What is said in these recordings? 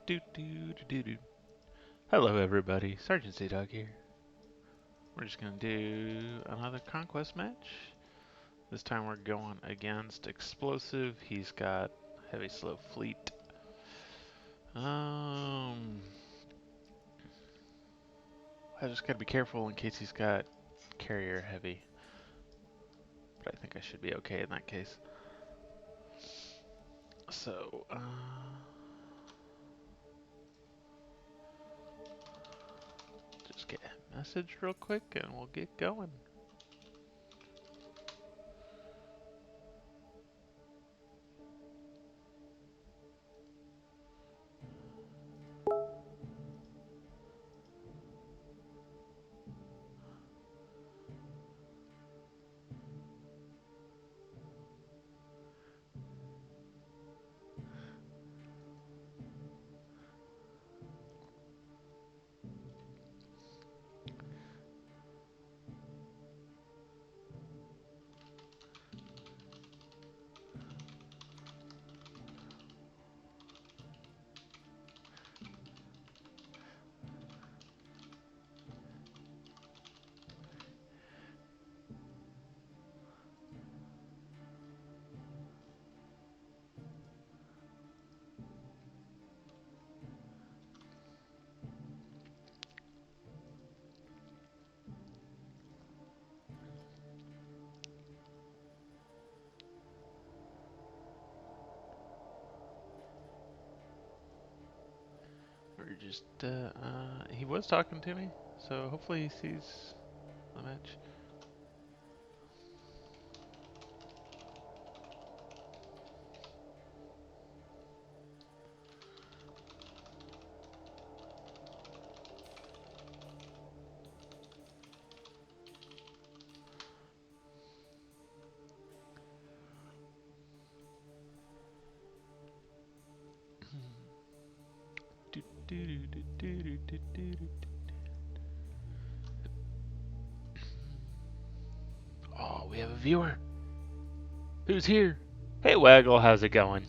Do, do, do, do, do. Hello, everybody. Sergeant Z-Dog here. We're just gonna do another Conquest match. This time we're going against Explosive. He's got Heavy Slow Fleet. I just gotta be careful in case he's got Carrier Heavy. But I think I should be okay in that case. So, just get a message real quick and we'll get going. We're just, he was talking to me, so hopefully he sees the match. Oh, we have a viewer. Who's here? Hey, Waggle, how's it going?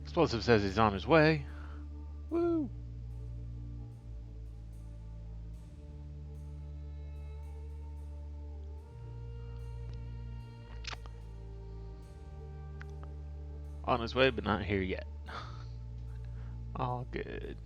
Explosive says he's on his way. Woo! On his way, but not here yet. All good.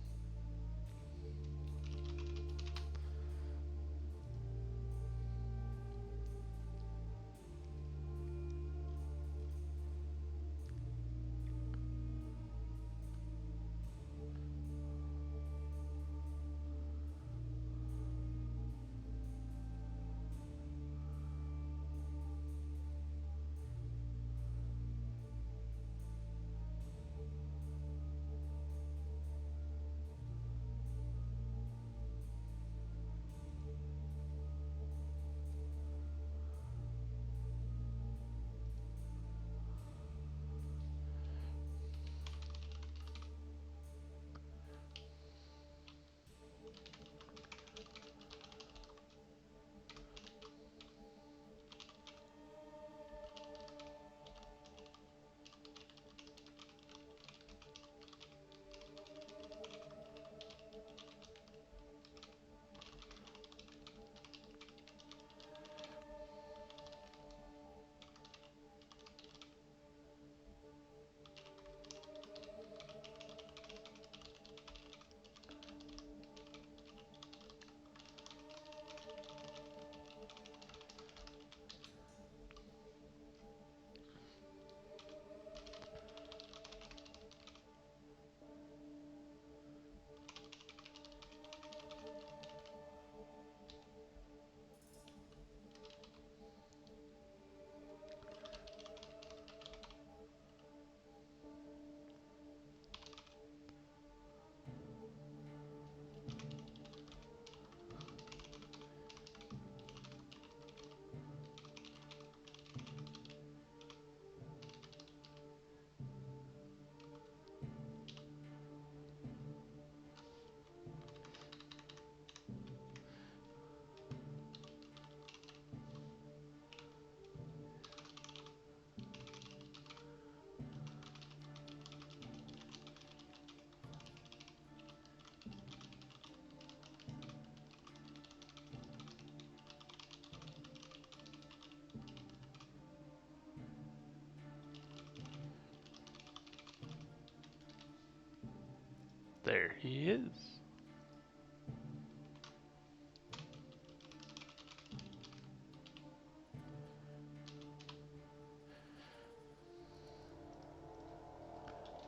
There he is.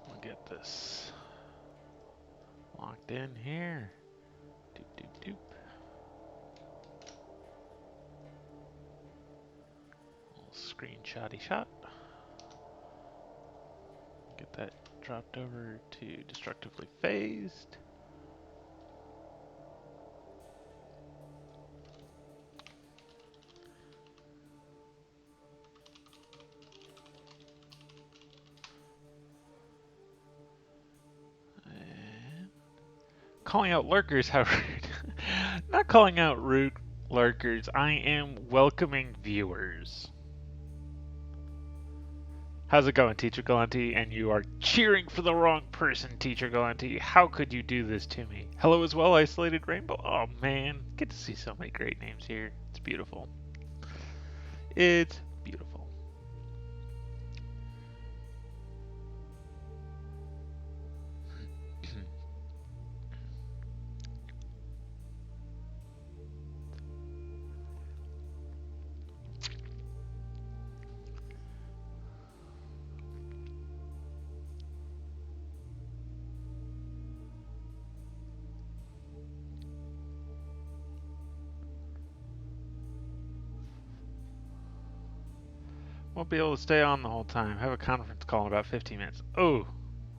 We'll get this locked in here. Doop, doop, doop. Little screenshotty shot. Get that dropped over to destructively phased. And calling out lurkers, how rude. Not calling out rude lurkers, I am welcoming viewers. How's it going, Teacher Galante? And you are cheering for the wrong person, Teacher Galante. How could you do this to me? Hello as well, Isolated Rainbow. Oh man, get to see so many great names here. It's beautiful. It's beautiful. Won't be able to stay on the whole time. Have a conference call in about 15 minutes. Oh,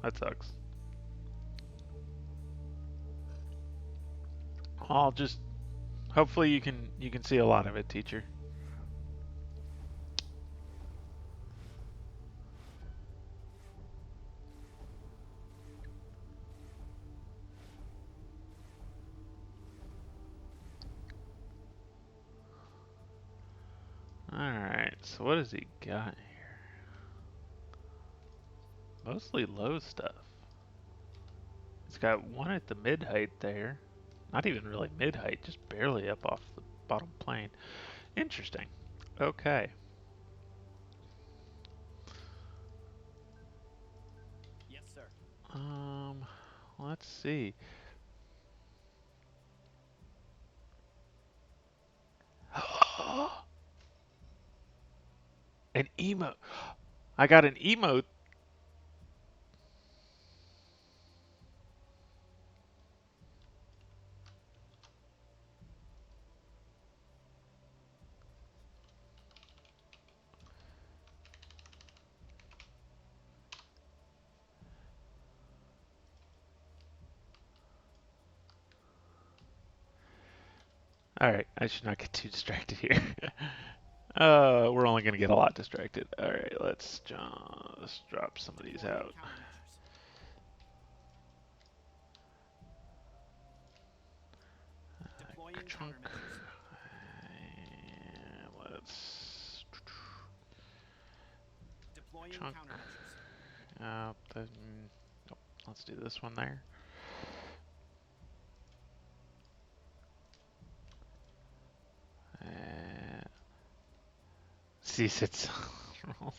that sucks. I'll just hopefully you can see a lot of it, teacher. Alright, so what has he got here? Mostly low stuff. He's got one at the mid height there. Not even really mid height, just barely up off the bottom plane. Interesting. Okay. Yes, sir. Let's see. An emote. I got an emote. Alright, I should not get too distracted here. We're only going to get a lot distracted. Alright, let's just drop some of these out. Chunk. Let's chunk. Nope. Let's do this one there. Cease its roll.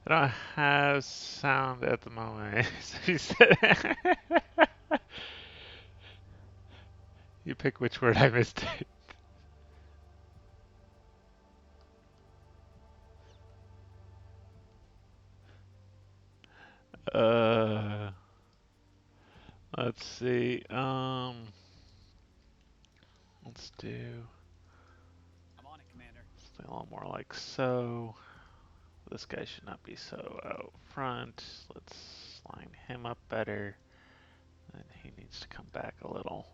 I don't have sound at the moment. So said you pick which word I missed it. Let's see. Let's do. I'm on it, Commander. Something a little more like so. This guy should not be so out front. Let's line him up better. And he needs to come back a little.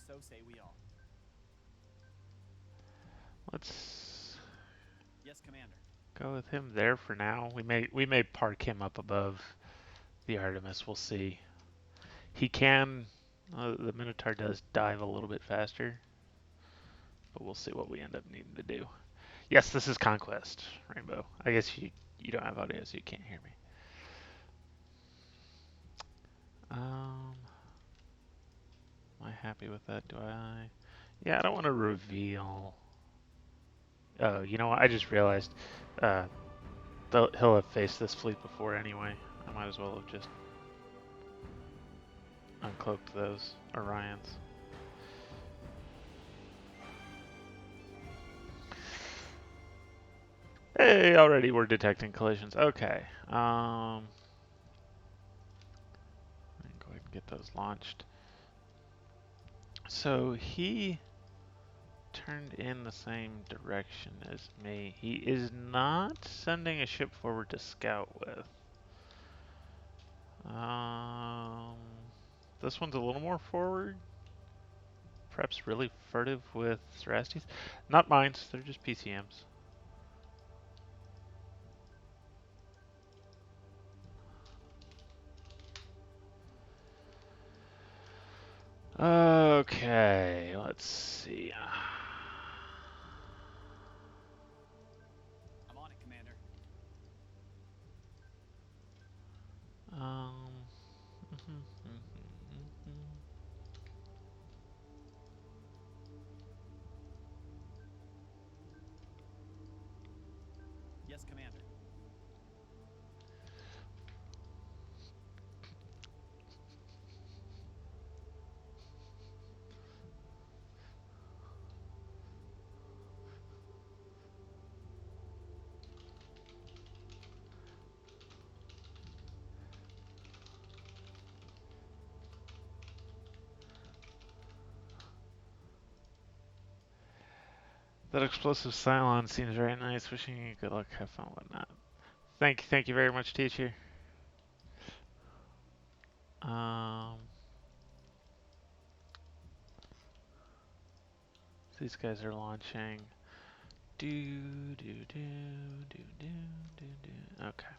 So say we all. Let's Yes, Commander. go with him there for now. We may park him up above the Artemis. We'll see. He can. The Minotaur does dive a little bit faster, but we'll see what we end up needing to do. Yes, this is Conquest, Rainbow. I guess you don't have audio, so you can't hear me. Am I happy with that? Do I? Yeah, I don't want to reveal. Oh, you know what? I just realized uh, he'll have faced this fleet before anyway. I might as well have just uncloaked those Orions. Hey, already we're detecting collisions. Okay. Go ahead and get those launched. So he turned in the same direction as me. He is not sending a ship forward to scout with. This one's a little more forward. Perhaps really furtive with Cerastes. Not mines, they're just PCMs. Okay, let's see. I'm on it, Commander. Um, Yes, Commander. that explosive Cylon seems very nice. Wishing you good luck, have fun, whatnot. Thank you very much, teacher. Um, these guys are launching. Do do do do do do do. Okay.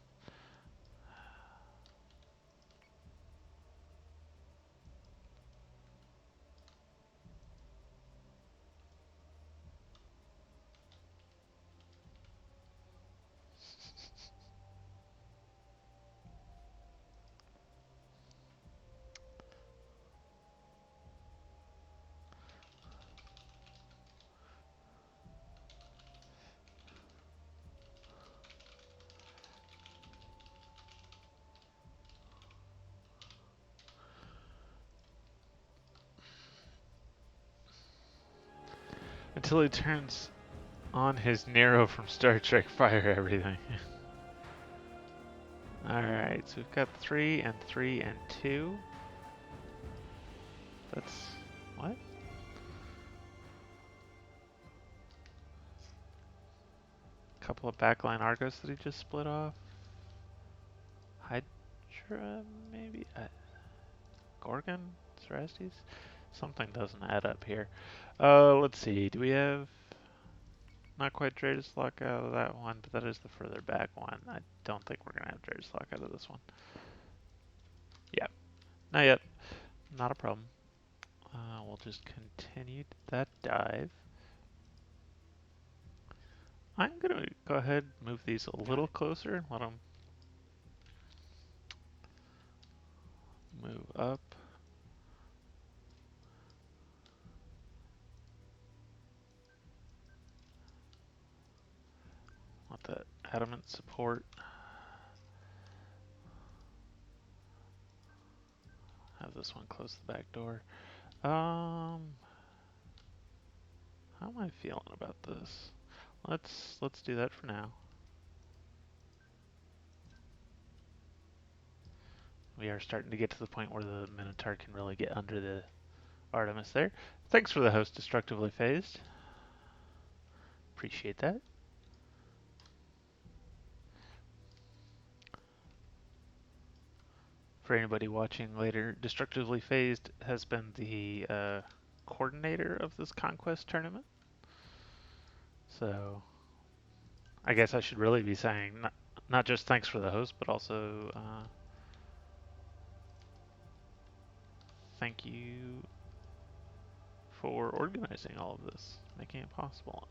Until he turns on his Nero from Star Trek, fire everything. Alright, so we've got 3 and 3 and 2. That's... what? Couple of backline Argos that he just split off. Hydra, maybe? Gorgon? Cerastes? Something doesn't add up here. Let's see. Do we have... not quite Deadlock out of that one, but that is the further back one. I don't think we're going to have Deadlock out of this one. Yeah. Not yet. Not a problem. We'll just continue that dive. I'm going to go ahead and move these a little closer. Let them move up. Let that adamant support. Have this one close the back door. How am I feeling about this? Let's do that for now. We are starting to get to the point where the Minotaur can really get under the Artemis there. Thanks for the host, Destructively Phased. Appreciate that. For anybody watching later, Destructively Phased has been the coordinator of this Conquest tournament. So I guess I should really be saying not just thanks for the host, but also thank you for organizing all of this, making it possible.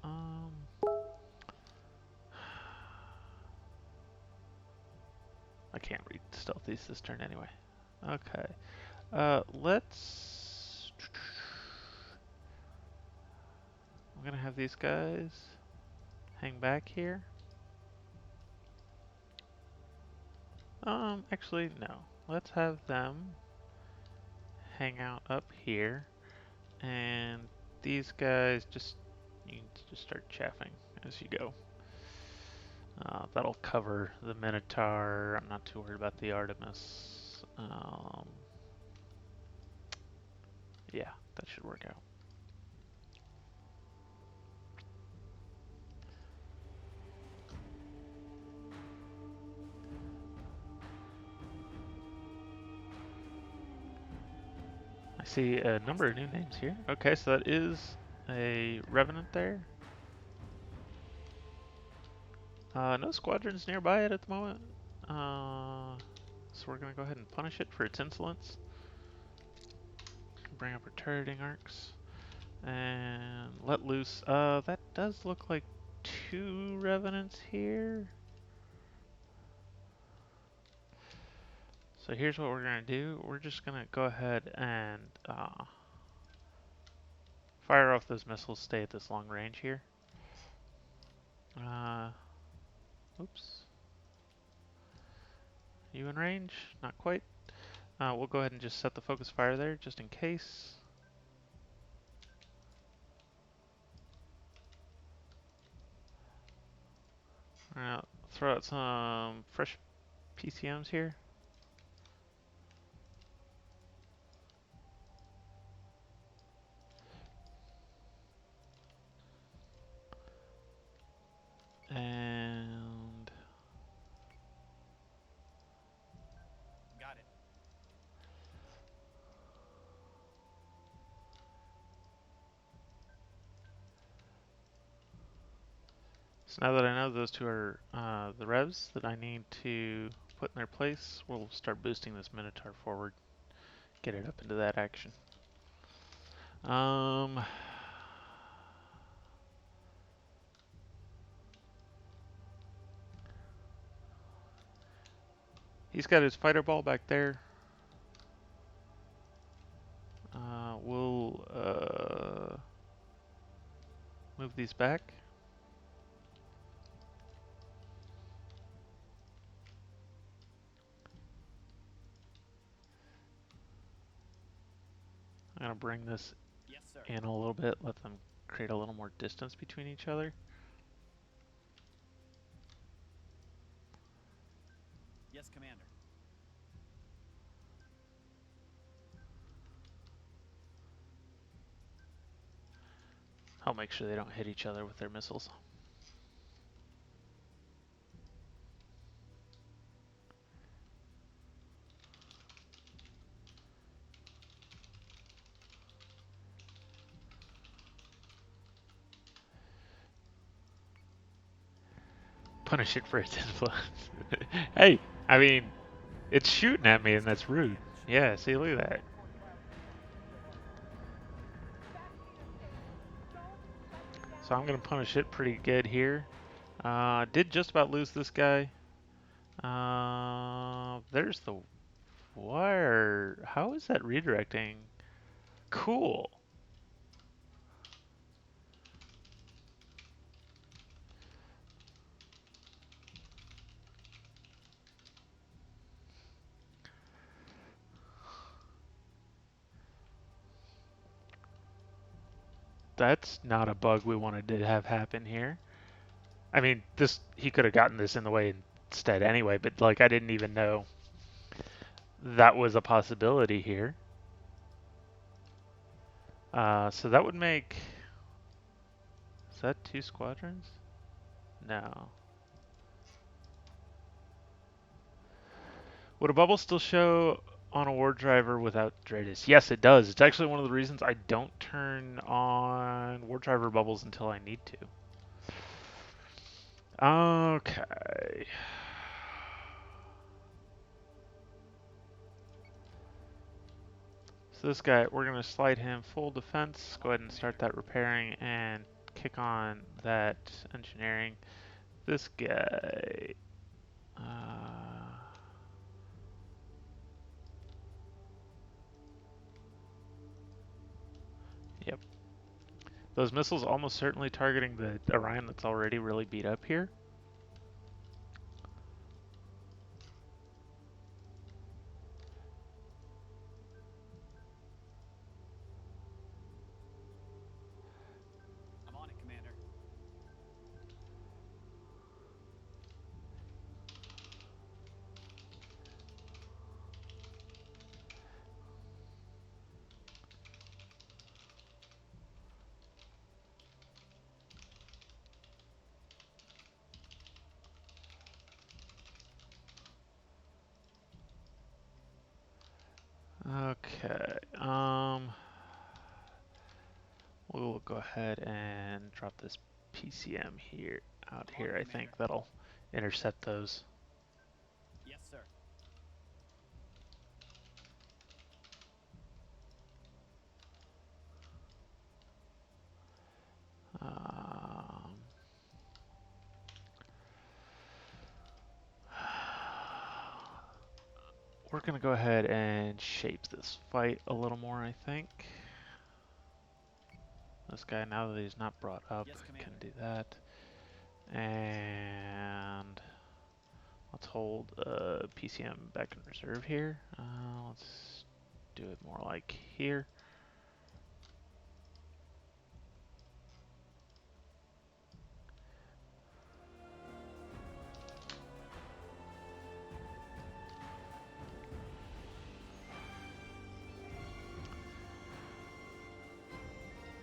I can't read Stealthies this turn anyway. Okay. Let's. I'm gonna have these guys hang back here. Actually, no. Let's have them hang out up here, and these guys just you can just start chaffing as you go. That'll cover the Minotaur. I'm not too worried about the Artemis. Yeah, that should work out. I see a number of new names here. Okay, so that is a Revenant there. No squadrons nearby it at the moment. So we're going to go ahead and punish it for its insolence. Bring up our turreting arcs. And let loose. That does look like 2 Revenants here. So here's what we're going to do. We're just going to go ahead and fire off those missiles, stay at this long range here. Oops. You in range? Not quite. We'll go ahead and just set the focus fire there, just in case. We're gonna throw out some fresh PCMs here. And Got it. so now that I know those 2 are the revs that I need to put in their place, we'll start boosting this Minotaur forward. Get it up into that action. He's got his fighter ball back there. We'll move these back. I'm gonna bring this Yes, sir. in a little bit, let them create a little more distance between each other. Yes, Commander. I'll make sure they don't hit each other with their missiles. Punish it for its influence. Hey, I mean, it's shooting at me and that's rude. Yeah, see, look at that. So I'm going to punish it pretty good here. Did just about lose this guy. There's the wire. How is that redirecting? Cool. That's not a bug we wanted to have happen here. I mean, he could have gotten this in the way instead anyway, but like I didn't even know that was a possibility here. So that would make, is that 2 squadrons? No. Would a bubble still show on a war driver without Dratus? Yes, it does. It's actually one of the reasons I don't turn on war driver bubbles until I need to. Okay. So this guy, we're going to slide him full defense. Go ahead and start that repairing and kick on that engineering. This guy... Yep. Those missiles almost certainly targeting the Orion that's already really beat up here. I'm on it, Commander. Okay. We'll go ahead and drop this PCM here out I'm on here. it, I Commander. think that'll intercept those. Yes, sir. Um, we're gonna go ahead and shape this fight a little more, I think. This guy, now that he's not brought up, Yes, can Commander. do that. And let's hold PCM back in reserve here. Let's do it more like here.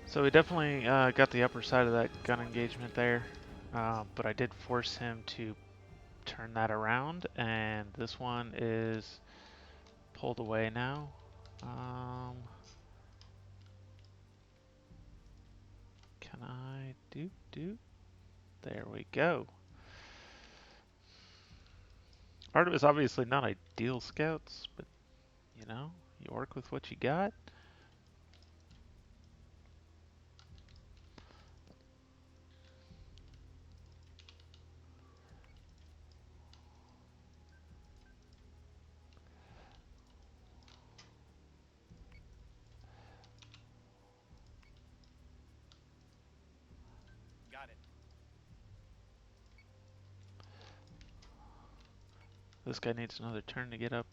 So we definitely got the upper side of that gun engagement there, but I did force him to turn that around, and this one is pulled away now. Can I do? There we go. Artemis obviously not ideal scouts, but you know, you work with what you got. Got it. This guy needs another turn to get up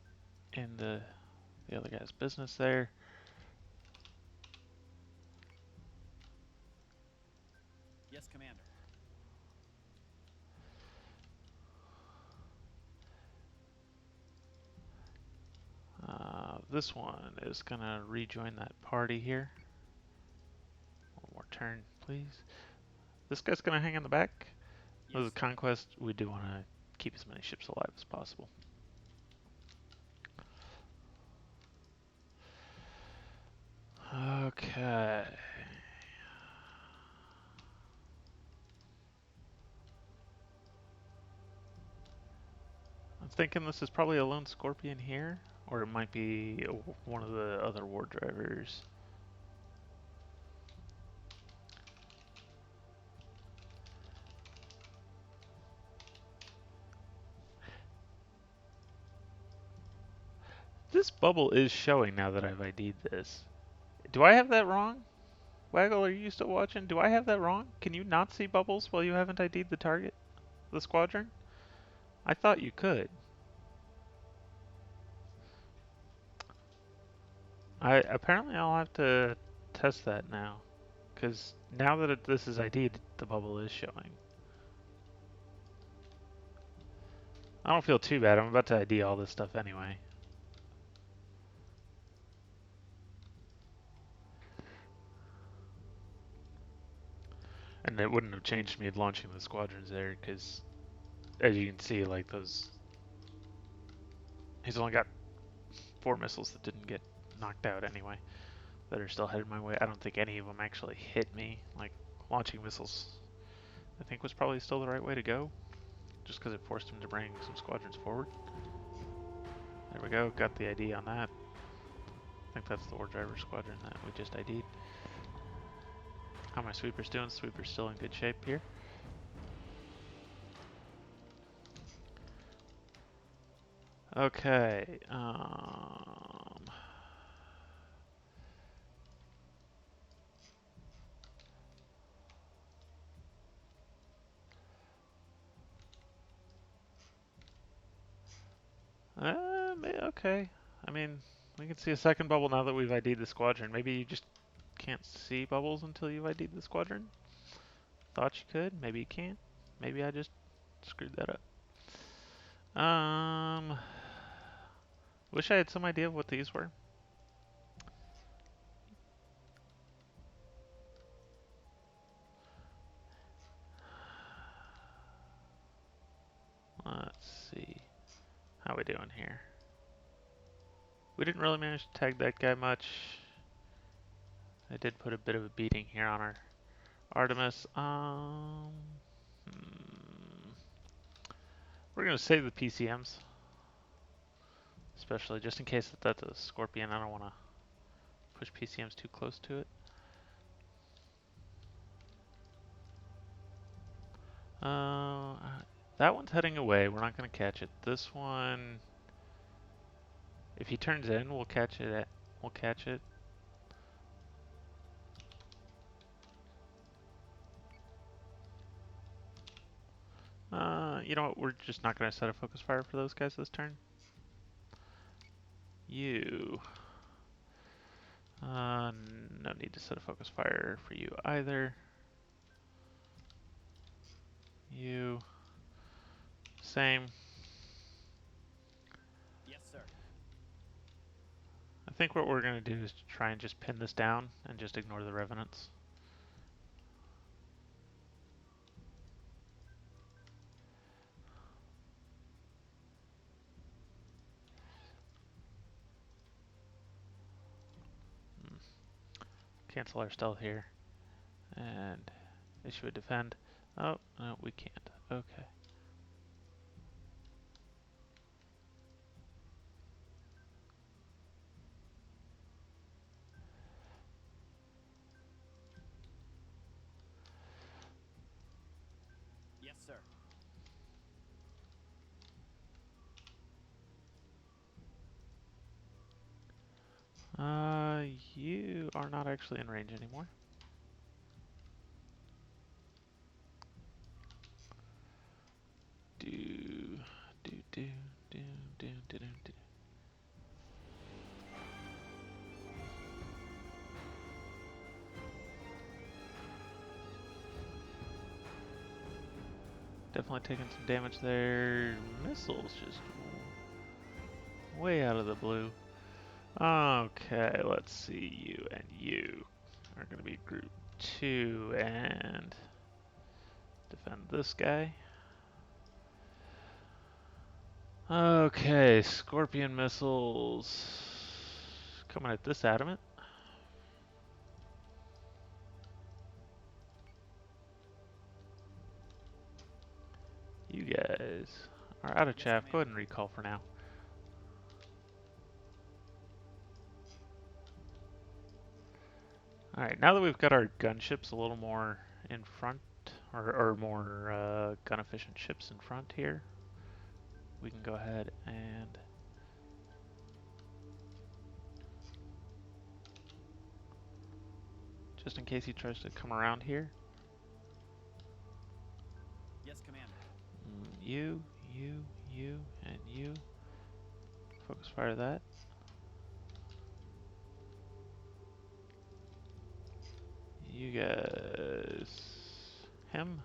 into the other guy's business there. Yes, Commander. This one is gonna rejoin that party here. One more turn, please. This guy's gonna hang in the back. Yes, With a sir. Conquest, we do want to keep as many ships alive as possible. Okay. I'm thinking this is probably a lone Scorpion here, or it might be one of the other war drivers. This bubble is showing now that I've ID'd this. Do I have that wrong? Waggle, are you still watching? Do I have that wrong? Can you not see bubbles while you haven't ID'd the target? The squadron? I thought you could. Apparently I'll have to test that now. Because now that this is ID'd, the bubble is showing. I don't feel too bad. I'm about to ID all this stuff anyway. And it wouldn't have changed me launching the squadrons there, because as you can see, like those... He's only got 4 missiles that didn't get knocked out anyway, that are still headed my way. I don't think any of them actually hit me. Like, launching missiles, I think was probably still the right way to go, just because it forced him to bring some squadrons forward. There we go, got the ID on that. I think that's the War Driver squadron that we just ID'd. How my sweepers doing? Sweeper's still in good shape here. Okay, Okay. I mean, we can see a second bubble now that we've ID'd the squadron. Maybe you just can't see bubbles until you've ID'd the squadron? Thought you could. Maybe you can't. Maybe I just screwed that up. Wish I had some idea of what these were. Let's see. How we doing here? We didn't really manage to tag that guy much. I did put a bit of a beating here on our Artemis. We're gonna save the PCMs, especially just in case that's a Scorpion. I don't want to push PCMs too close to it. That one's heading away. We're not gonna catch it. This one, if he turns in, we'll catch it. We'll catch it. You know what? We're just not gonna set a focus fire for those guys this turn. You. No need to set a focus fire for you either. You. Same. Yes, sir. I think what we're going to do is try and just pin this down and just ignore the revenants. Cancel our stealth here and issue a defend. Oh, no, we can't. Okay. Yes, sir. You are not actually in range anymore. Do, do, do, do, do, do, do, do. Definitely taking some damage there. Missiles just way out of the blue. Okay, let's see. You and you are going to be group 2 and defend this guy. Okay, Scorpion missiles coming at this adamant. You guys are out of chaff. Go ahead and recall for now. Alright, now that we've got our gunships a little more in front, or more gun efficient ships in front here, we can go ahead and just in case he tries to come around here. Yes, Commander. You, and you. Focus fire that. You guys. Him.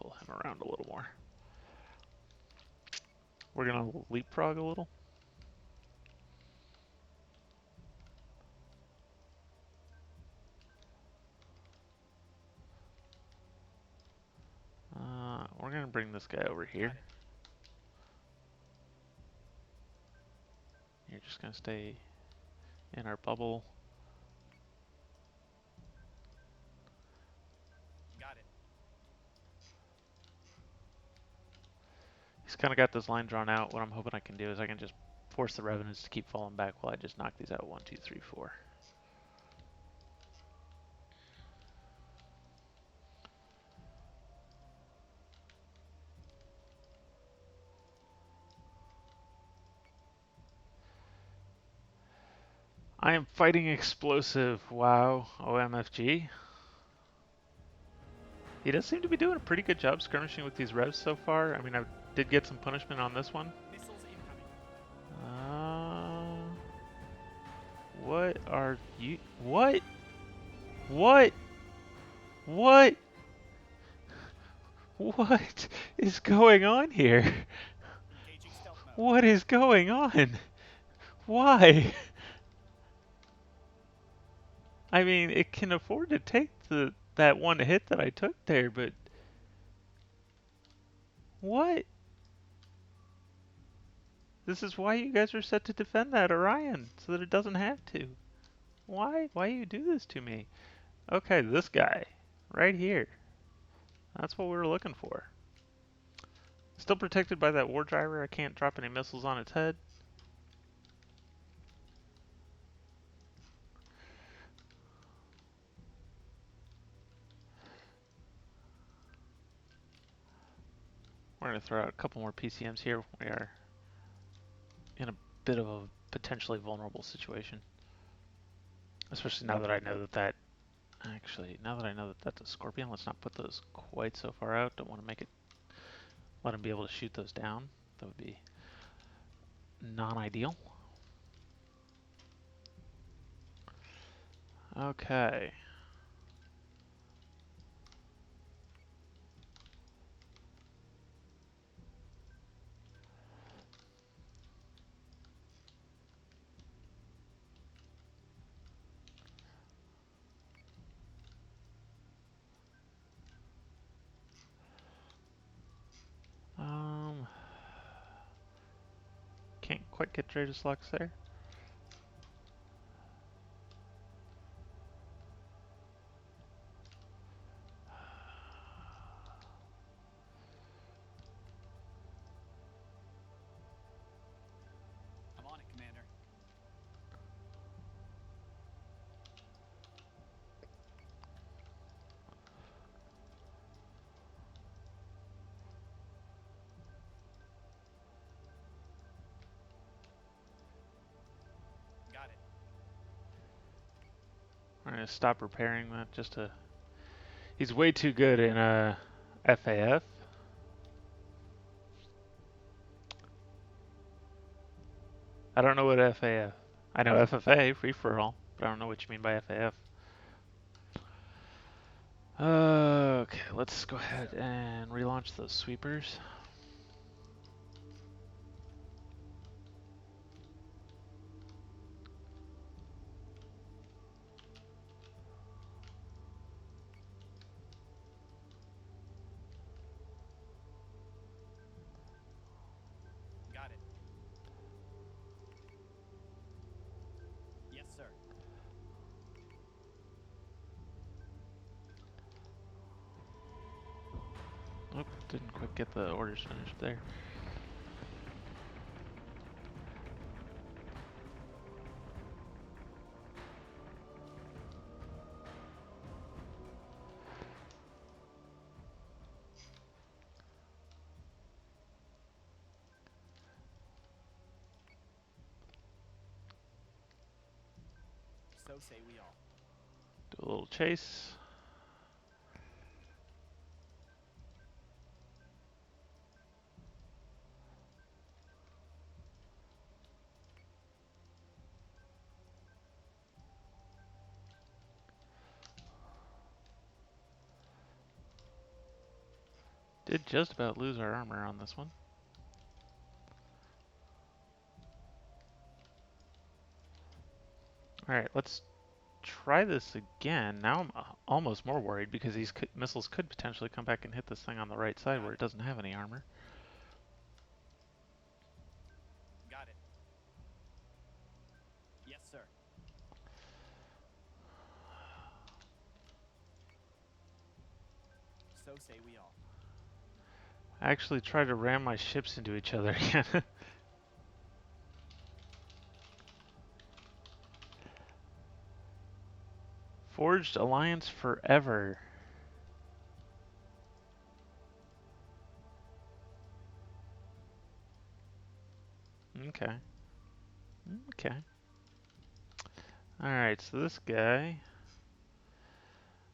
Pull him around a little more. We're gonna leapfrog a little. We're gonna bring this guy over here. You're just gonna stay in our bubble. Got it. He's kind of got this line drawn out. What I'm hoping I can do is I can just force the revenants to keep falling back while I just knock these out. 1, 2, 3, 4. I am fighting explosive. Wow. OMFG. He does seem to be doing a pretty good job skirmishing with these revs so far. I mean, I did get some punishment on this one. Missiles incoming. What are you? What? What? What? What is going on here? Engaging stealth mode. What is going on? Why? I mean, it can afford to take that one hit that I took there, but what? This is why you guys are set to defend that Orion, so that it doesn't have to. Why? Why you do this to me? Okay, this guy. Right here. That's what we were looking for. Still protected by that war driver. I can't drop any missiles on its head. We're going to throw out a couple more PCMs here. We are in a bit of a potentially vulnerable situation. Especially now that I know that actually, now that I know that that's a Scorpion, let's not put those quite so far out. Don't want to make it, let him be able to shoot those down. That would be non-ideal. Okay. Can't quite get Dratus Lux there. I'm on it, Commander. Got it. I'm gonna stop repairing that just to. He's way too good in FAF. I don't know what FAF. I know FFA, free for all, but I don't know what you mean by FAF. Okay, let's go ahead and relaunch those sweepers. Got it. Yes, sir. Nope, didn't quite get the orders finished there. So say we all. Do a little chase. Did just about lose our armor on this one. Alright, let's try this again. Now I'm almost more worried because these missiles could potentially come back and hit this thing on the right side where it doesn't have any armor. Got it. Yes, sir. So say we all. I actually tried to ram my ships into each other again. Forged alliance forever. Okay. Okay. Alright, so this guy.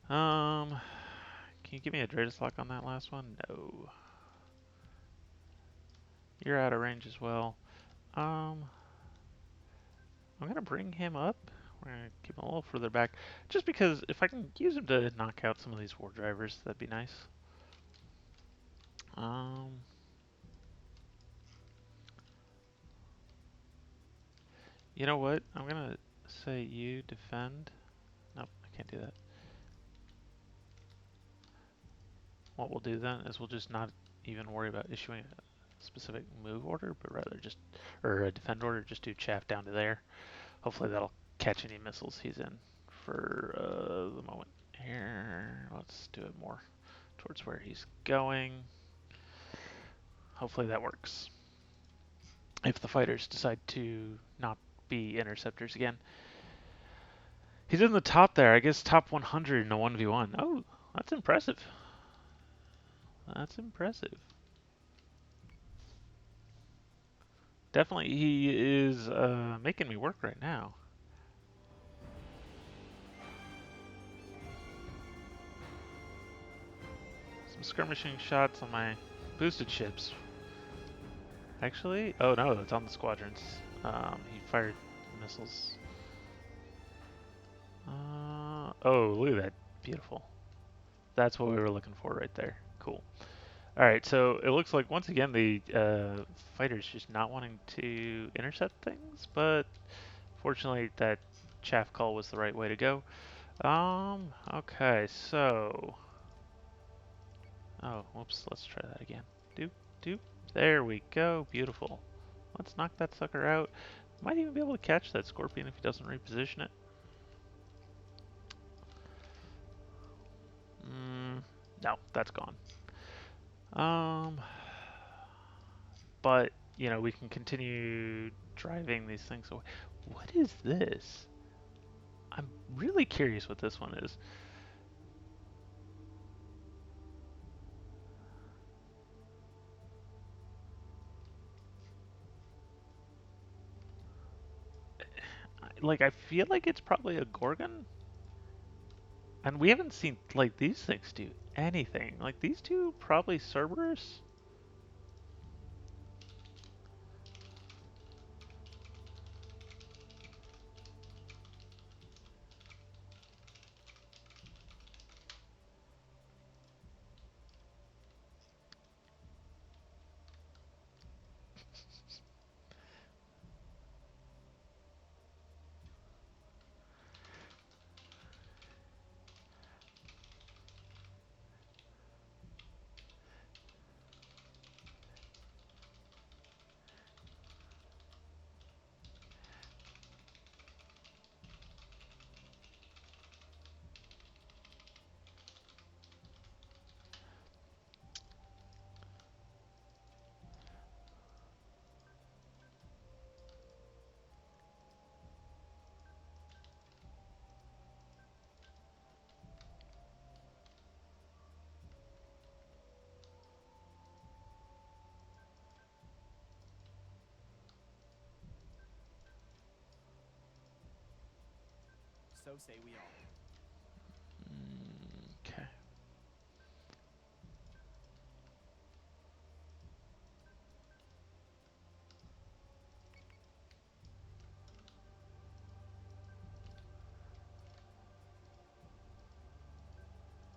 Can you give me a Deadlock on that last one? No. You're out of range as well. I'm gonna bring him up. We're gonna keep him a little further back, just because if I can use him to knock out some of these war drivers, that'd be nice. You know what? I'm gonna say you defend. Nope, I can't do that. What we'll do then is we'll just not even worry about issuing a specific move order, but rather just, or a defend order, just do chaff down to there. Hopefully that'll catch any missiles he's in for the moment. Here, let's do it more towards where he's going. Hopefully that works. If the fighters decide to not be interceptors again. He's in the top there, I guess top 100 in a 1v1. Oh, that's impressive. That's impressive. Definitely he is making me work right now. Some skirmishing shots on my boosted ships. Actually, oh no, it's on the squadrons. He fired missiles. Oh, look at that. Beautiful. That's what we were looking for right there. Cool. Alright, so it looks like once again the fighter's just not wanting to intercept things, but fortunately that chaff call was the right way to go. Okay, so... Oh, whoops, let's try that again. Doop, doop. There we go, beautiful. Let's knock that sucker out. Might even be able to catch that scorpion if he doesn't reposition it. No, that's gone. But, you know, we can continue driving these things away. What is this? I'm really curious what this one is. Like, I feel like it's probably a Gorgon. And we haven't seen, like, these things do anything. Like, these two probably Cerberus? So say we all. Okay.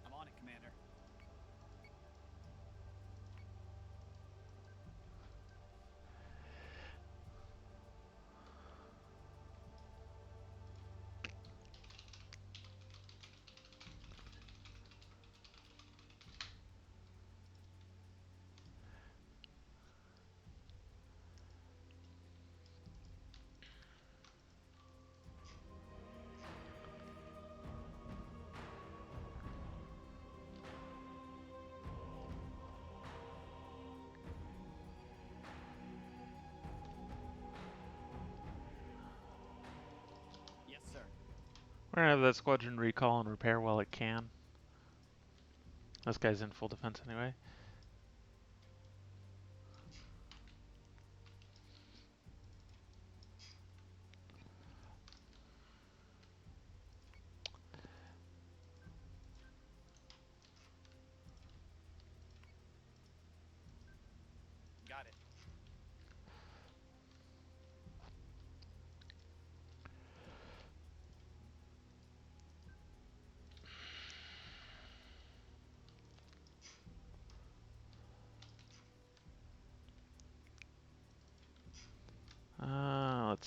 I'm on it, Commander. Yes, sir. We're gonna have that squadron recall and repair while it can. This guy's in full defense anyway.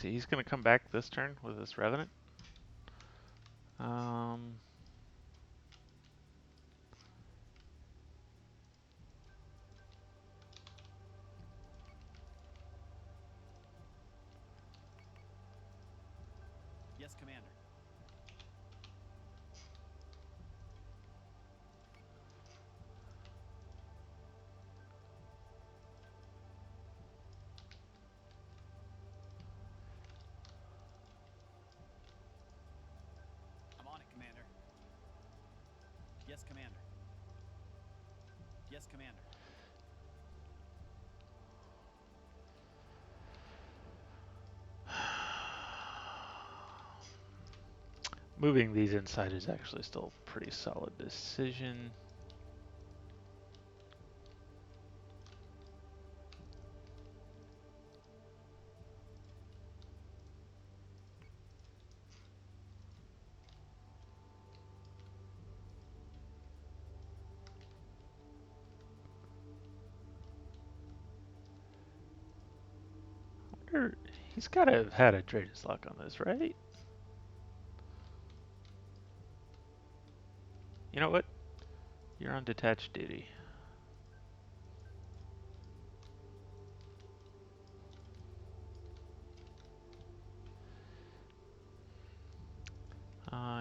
see, he's gonna come back this turn with this Revenant. Um, Yes, Commander. I'm on it, Commander. Yes, Commander. Yes, Commander. moving these inside is actually still a pretty solid decision. He's got to have had a Dratus lock on this, right? You know what? You're on detached duty.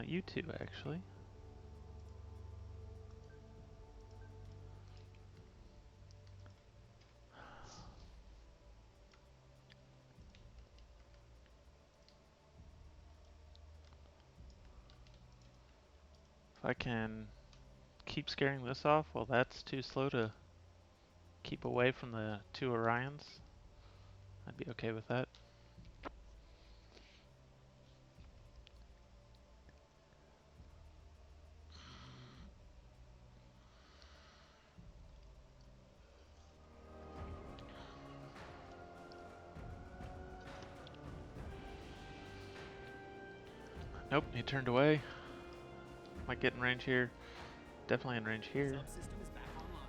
You too, actually. If I can keep scaring this off, well, that's too slow to keep away from the two Orions. I'd be okay with that. Nope, he turned away. Might get in range here. Definitely in range here. Subsystem is back online.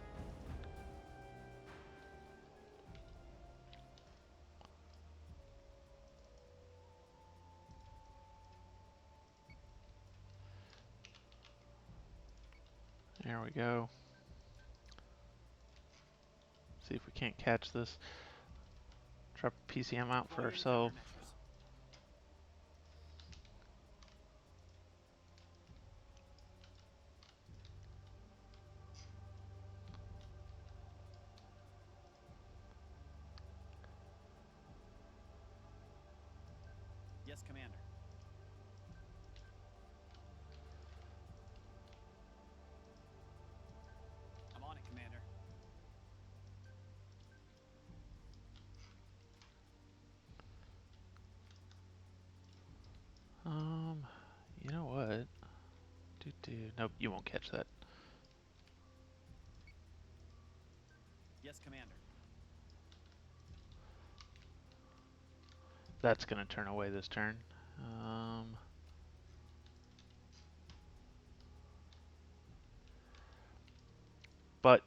There we go. See if we can't catch this. Drop PCM out for Deploying ourselves. countermeasures. Yes, Commander. I'm on it, Commander. You know what? Nope, you won't catch that. Yes, Commander. That's gonna turn away this turn. But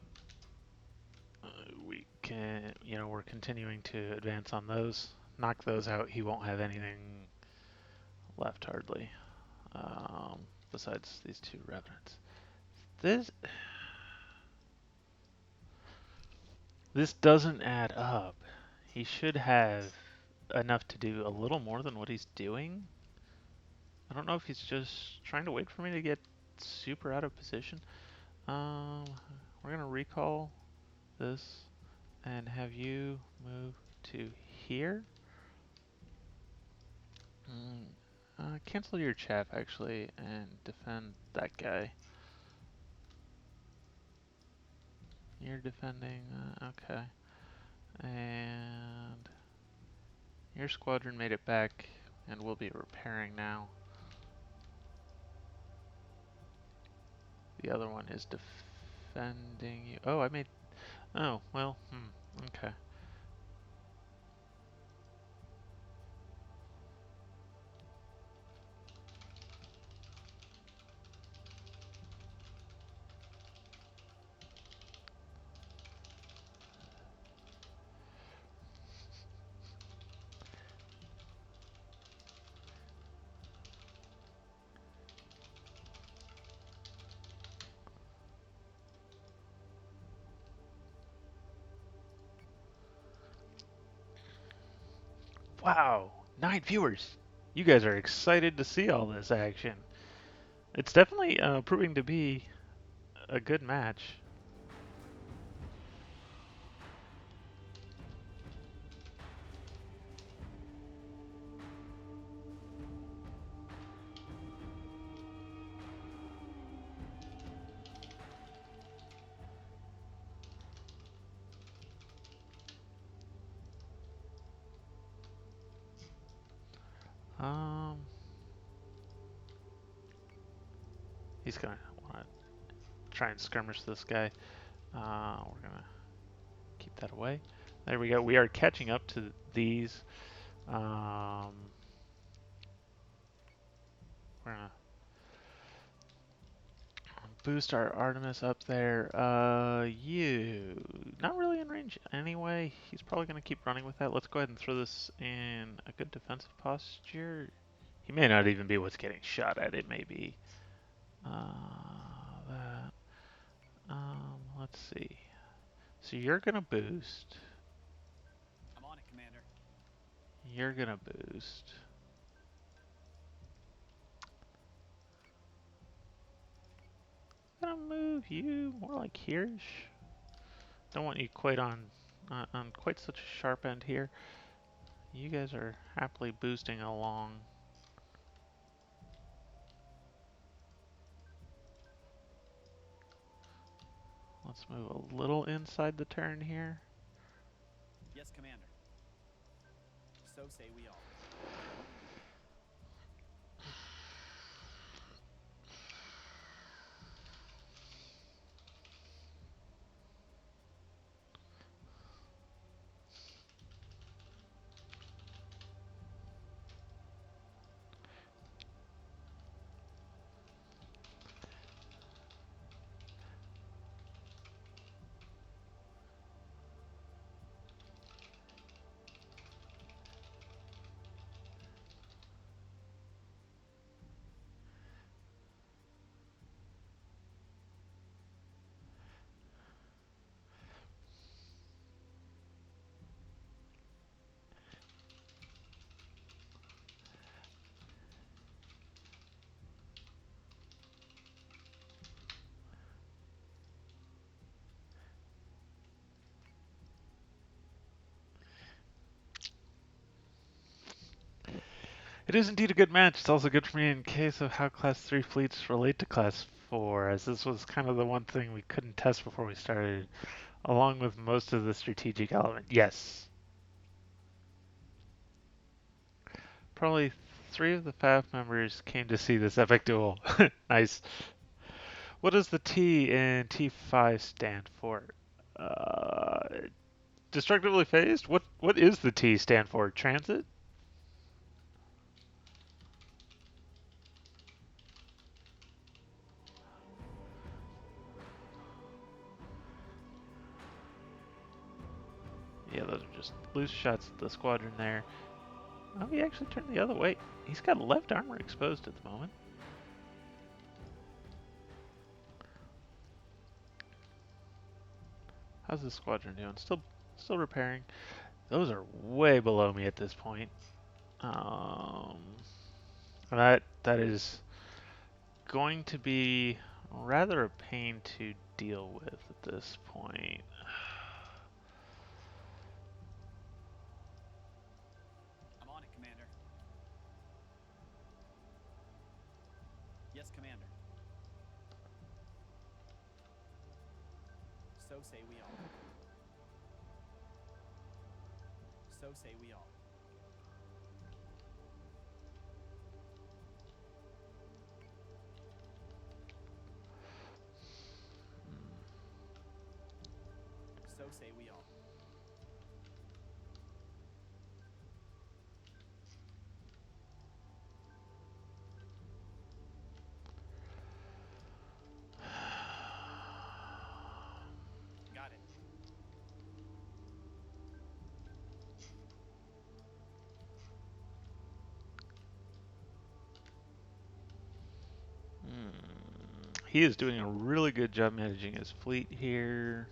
we can, we're continuing to advance on those. Knock those out. He won't have anything left hardly. Besides these two revenants. This this doesn't add up. He should have enough to do a little more than what he's doing. I don't know if he's just trying to wait for me to get super out of position. We're gonna recall this and have you move to here. Cancel your chaff actually and defend that guy. You're defending, okay. And your squadron made it back and we'll be repairing now. The other one is defending you. Oh, I made, oh, well, okay. Wow, 9 viewers. You guys are excited to see all this action. It's definitely proving to be a good match. Um, he's gonna want to try and skirmish this guy. We're gonna keep that away. There we go. We are catching up to these. We're gonna boost our Artemis up there. You not really in range anyway. He's probably gonna keep running with that. Let's go ahead and throw this in a good defensive posture. He may not even be what's getting shot at. It may be that. Let's see. So you're gonna boost. I'm on it, Commander. You're gonna boost. Gonna move you more like here-ish. Don't want you quite on quite such a sharp end here. You guys are happily boosting along. Let's move a little inside the turn here. Yes, Commander. So say we all. It is indeed a good match. It's also good for me in case of how Class 3 fleets relate to Class 4, as this was kind of the one thing we couldn't test before we started, along with most of the strategic element. Yes. Probably 3 of the FAF members came to see this epic duel. Nice. What does the T in T5 stand for? Uh, Destructively phased? What is the T stand for? Transit? Yeah, those are just loose shots at the squadron there. Oh, he actually turned the other way. He's got left armor exposed at the moment. How's this squadron doing? Still repairing. Those are way below me at this point. Um, that is going to be rather a pain to deal with at this point. I'm on it, Commander. Yes, Commander. So say we all. So say we all. So say we all. Got it. He is doing a really good job managing his fleet here.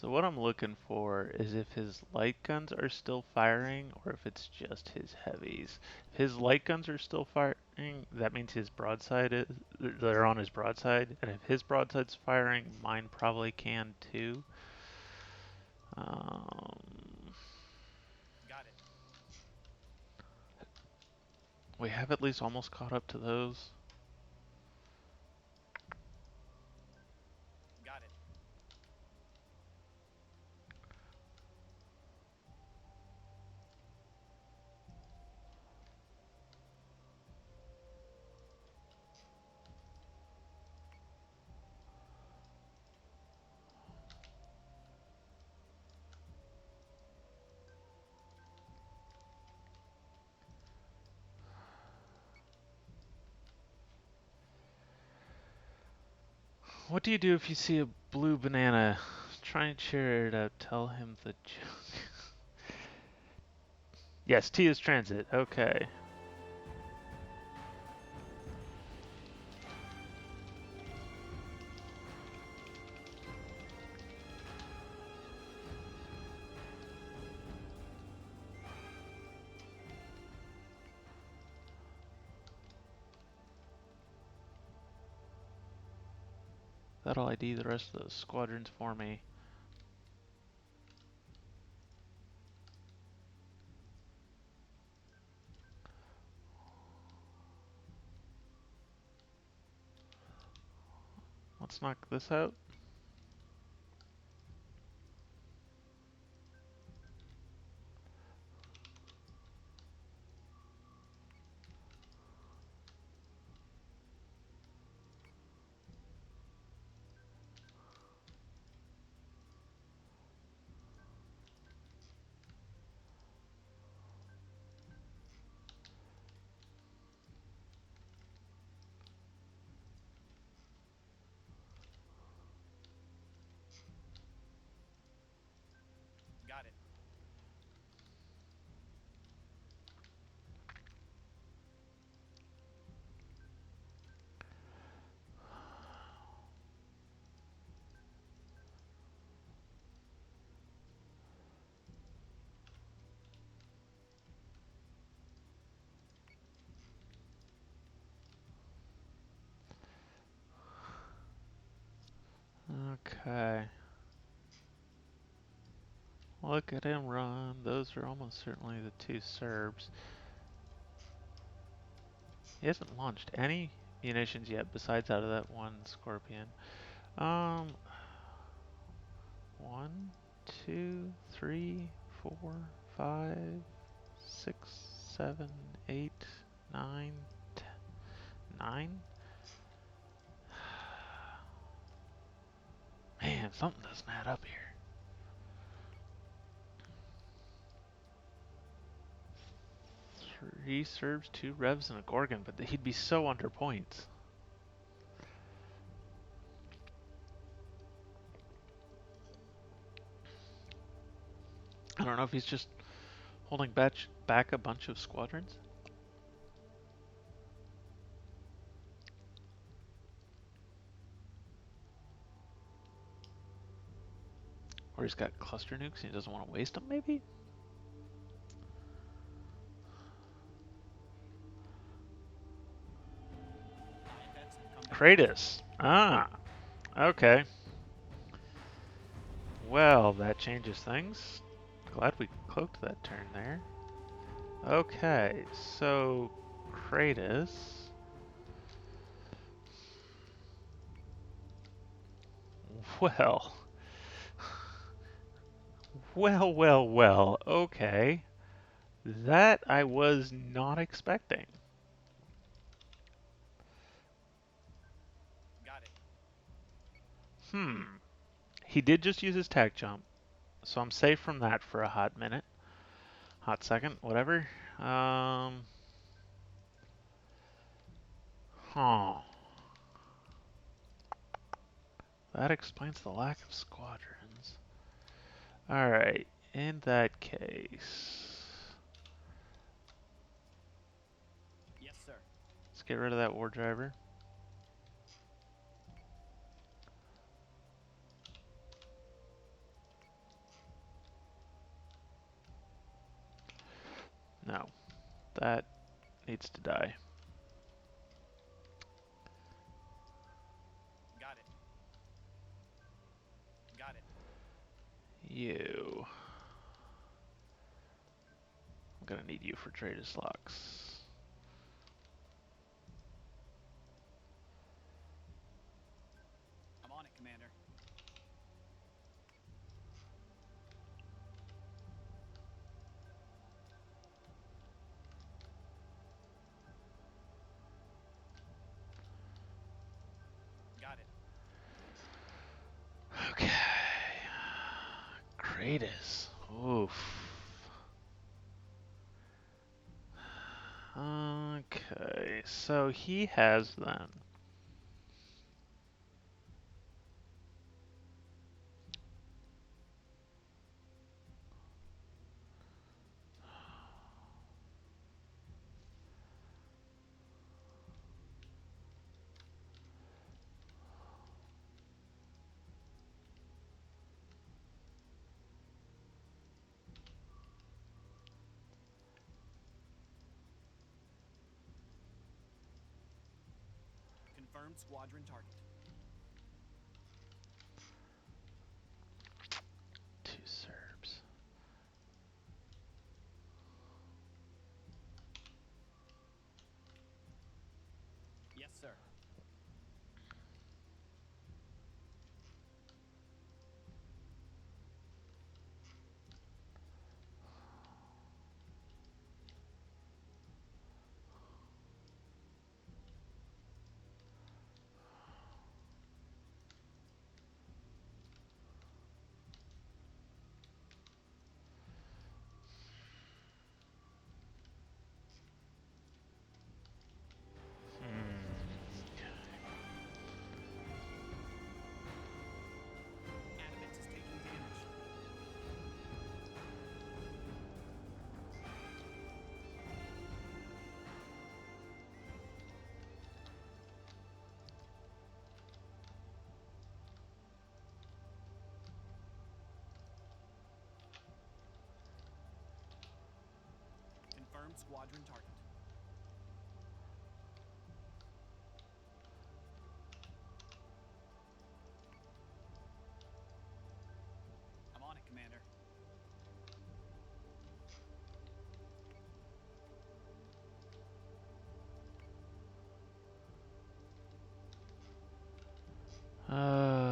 So what I'm looking for is if his light guns are still firing or if it's just his heavies. If his light guns are still firing, that means his broadside is, they're on his broadside, and if his broadside's firing, mine probably can too. Got it. We have at least almost caught up to those. Got it. What do you do if you see a blue banana? Try and cheer it up. Tell him the joke. Yes, T is transit. Okay. That'll ID the rest of the squadrons for me. Let's knock this out. Got it. Okay. Look at him run. Those are almost certainly the two Serbs. He hasn't launched any munitions yet besides out of that one Scorpion. Um, 1, 2, 3, 4, 5, 6, 7, 8, 9, 10, 9? Man, something doesn't add up here. 3 Serbs, 2 Revs, and a Gorgon, but he'd be so under points. I don't know if he's just holding back a bunch of squadrons. Or he's got cluster nukes and he doesn't want to waste them, maybe? Kratos. Ah, okay. Well, that changes things. Glad we cloaked that turn there. Okay, so Kratos. Well, well, okay. That I was not expecting. Got it. He did just use his tag jump, so I'm safe from that for a hot minute. Hot second, whatever. Huh. That explains the lack of squadrons. Alright, in that case, Yes, sir. let's get rid of that war driver. No, that needs to die. Got it. Got it. You. I'm gonna need you for Trader's Locks. I'm on it, Commander. Got it. Okay. Kratos. Oof. Okay, so he has then. Confirmed squadron target. Two Serbs. Yes, sir. Adamant is taking damage. Confirmed squadron target. I'm on it, Commander. Uh,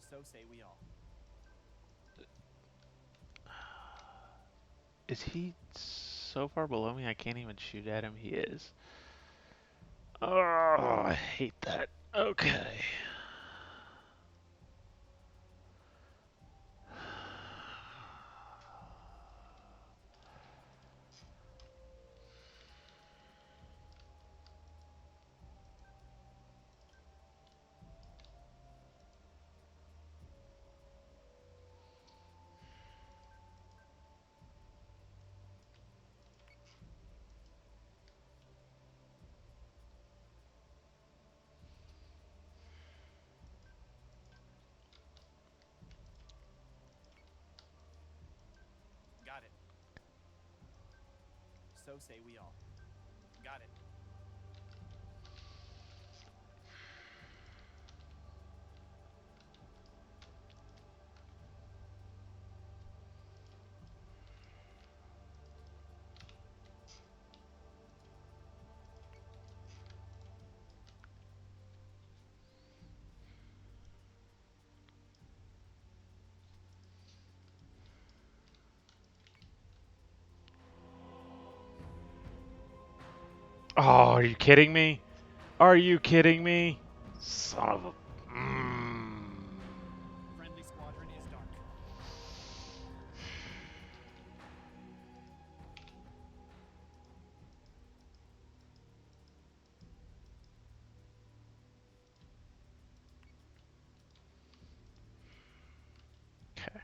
So say we all. is he so far below me I can't even shoot at him? He is. Oh, I hate that. Okay. Got it. So say we all. Got it. Oh, are you kidding me? Are you kidding me? Son of a... Friendly squadron is dark. Okay.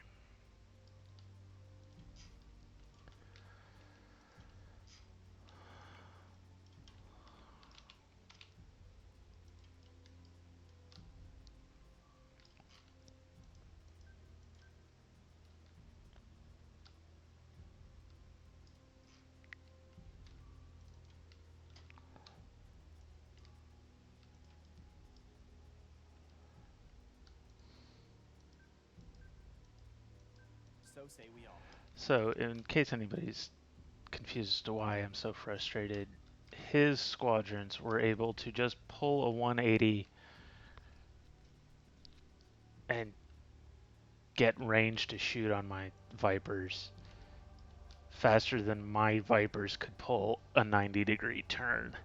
So say we all. So, in case anybody's confused as to why I'm so frustrated, his squadrons were able to just pull a 180 and get range to shoot on my Vipers faster than my Vipers could pull a 90-degree turn.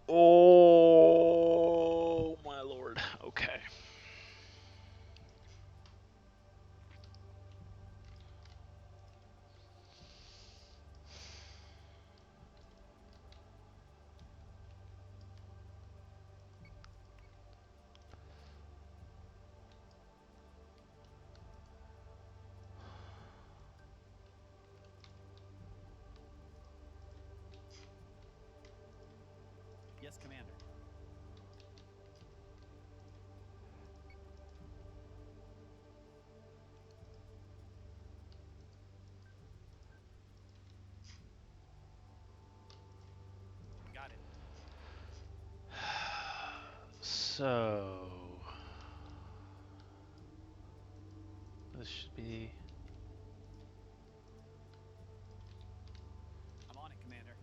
Oh my lord. Okay. Yes, Commander. Got it. So this should be... I'm on it, Commander.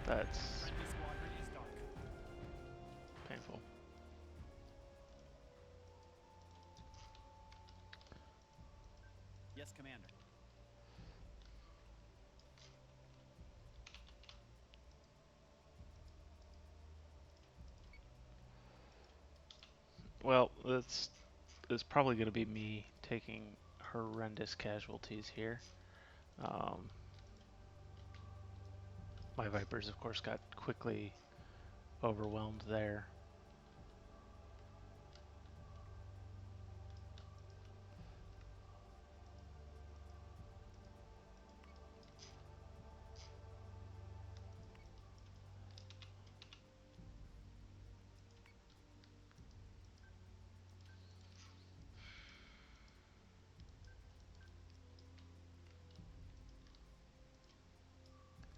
That's Friendly squadron is dark. painful. Yes, Commander. Well, it's probably going to be me taking horrendous casualties here. My Vipers, of course, got quickly overwhelmed there.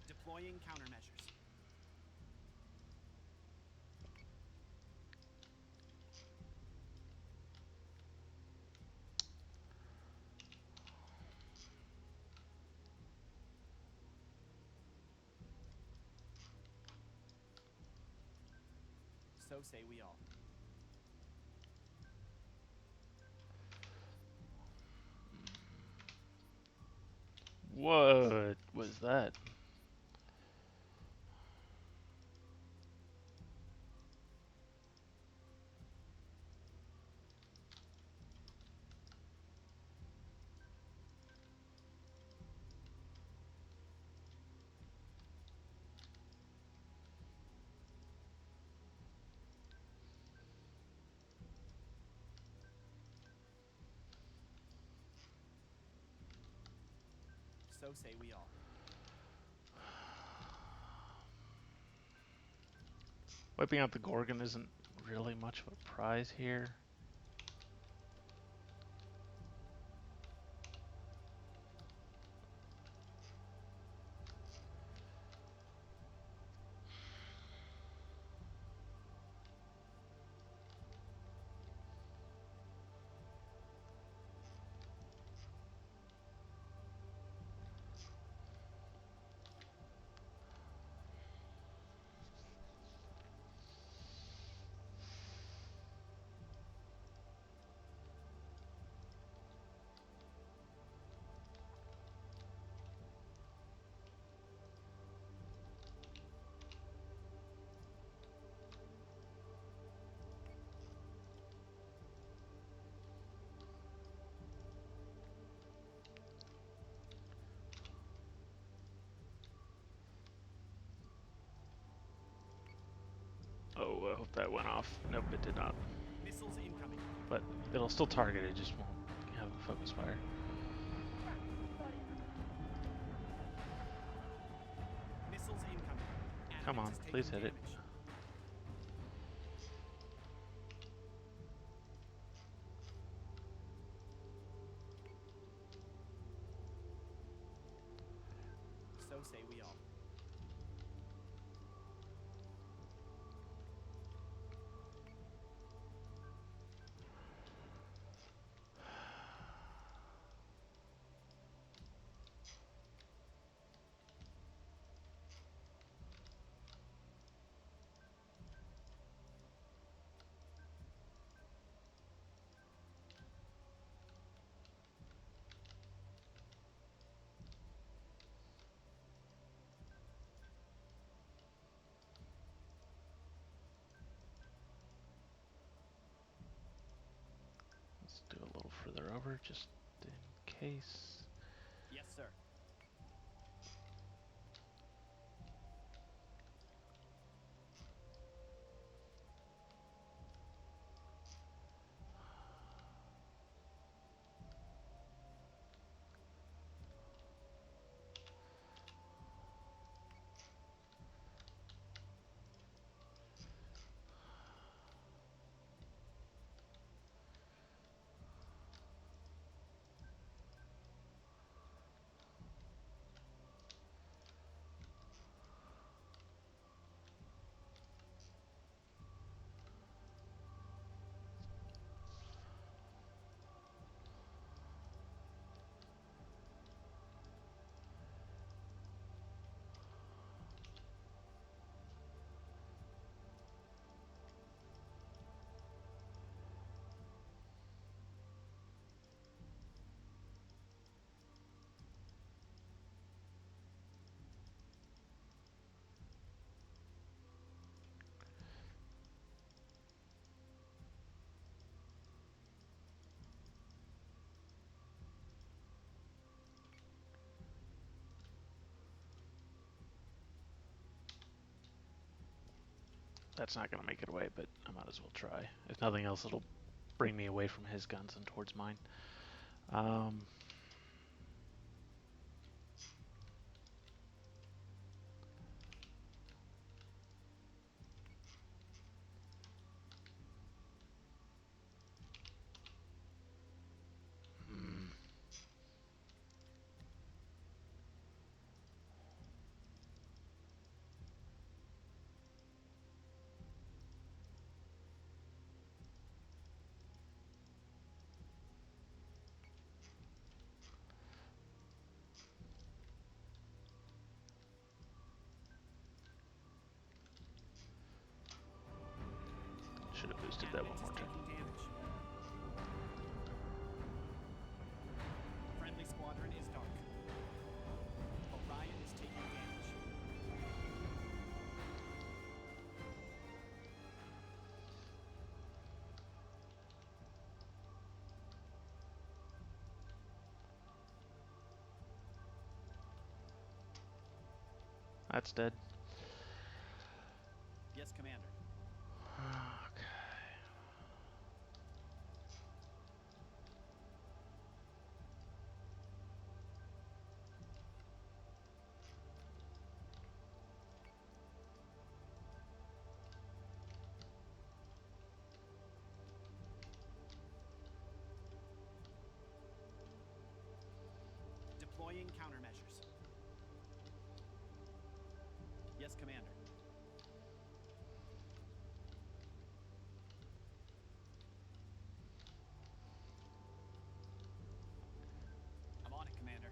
Deploying countermeasures. So say we all. What was that? So say we all. Wiping out the Gorgon isn't really much of a prize here. Oh, I hope that went off. Nope, it did not. Missiles incoming. But it'll still target it, just won't have a focus fire. Missiles incoming. Come on, Advance is please taking hit it. damage. So say we all. Let's do a little further over, just in case. Yes, sir. That's not going to make it away, but I might as well try. If nothing else, it'll bring me away from his guns and towards mine. Should have boosted that one Advance more is time. taking damage. Friendly squadron is dark. Orion is taking damage. That's dead. Yes, Commander. Okay. Deploying countermeasures. Yes, Commander. I'm on it, Commander.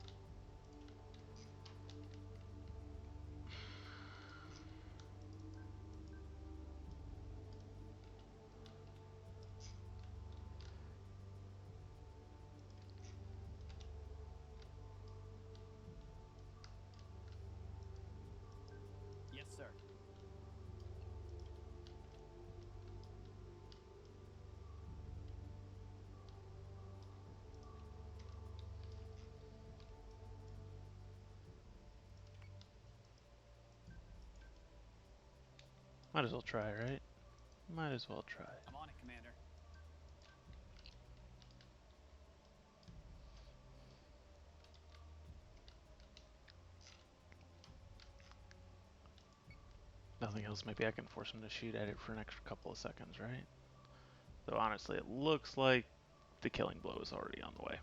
Yes, sir. Might as well try, right? Might as well try. I'm on it, Commander. Nothing else, maybe I can force him to shoot at it for an extra couple of seconds, right? Though honestly, it looks like the killing blow is already on the way.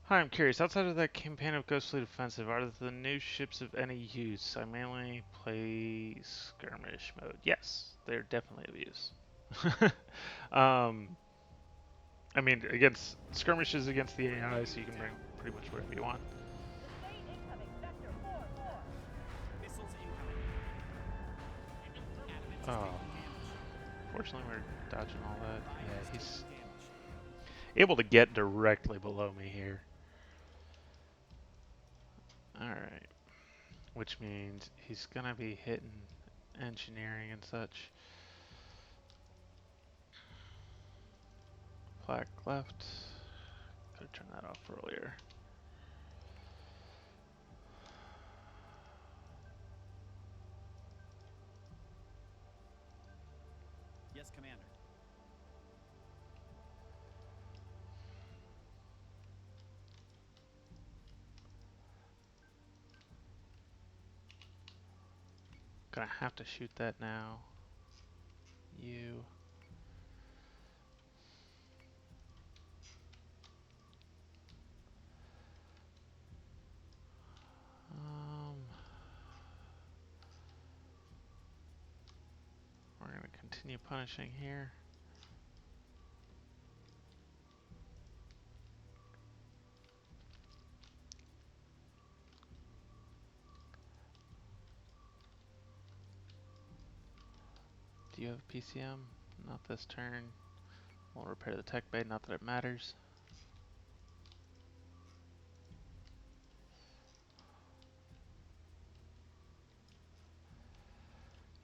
Hi, I'm curious, outside of that campaign of Ghost Fleet Offensive, are the new ships of any use? I mainly play skirmish mode. Yes, they're definitely of use. I mean, against skirmishes against the AI, so you can bring pretty much whatever you want. Missiles incoming. Adamant is Oh, taking damage. fortunately we're dodging all that. Ryan Yeah, is he's taking damage. able to get directly below me here. Alright. Which means he's gonna be hitting engineering and such. Plaque left. Could have turned that off earlier. Yes, Commander. Gonna have to shoot that now. You. We're gonna continue punishing here. Do you have PCM? Not this turn. We'll repair the tech bay, not that it matters.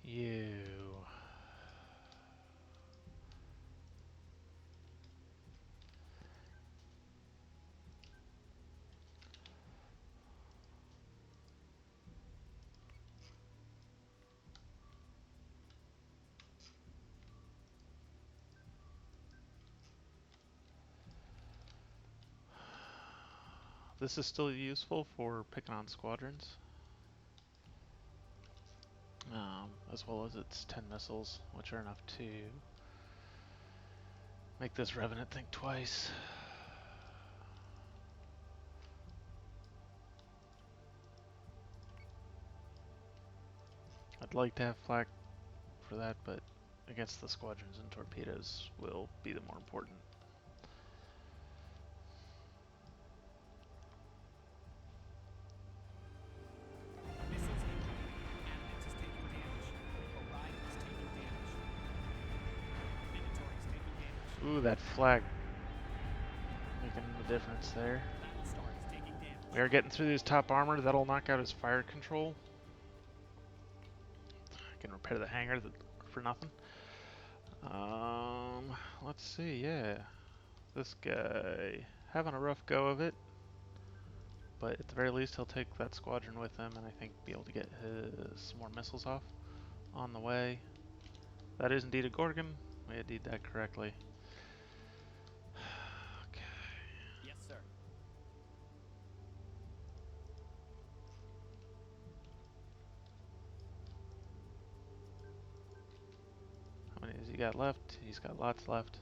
You. This is still useful for picking on squadrons. As well as its 10 missiles, which are enough to make this Revenant think twice. I'd like to have flak for that, but against the squadrons and torpedoes will be the more important. Missiles incoming. Adamant is taking damage. Orion is taking damage. Minotaur is taking damage. Ooh, that flag making the difference there. Battlestar is taking damage. We are getting through this top armor. That'll knock out his fire control. I can repair the hangar for nothing. Let's see, yeah. This guy having a rough go of it. But at the very least, he'll take that squadron with him and I think be able to get some more missiles off on the way. That is indeed a Gorgon. We did that correctly. Okay. Yes, sir. How many has he got left? He's got lots left.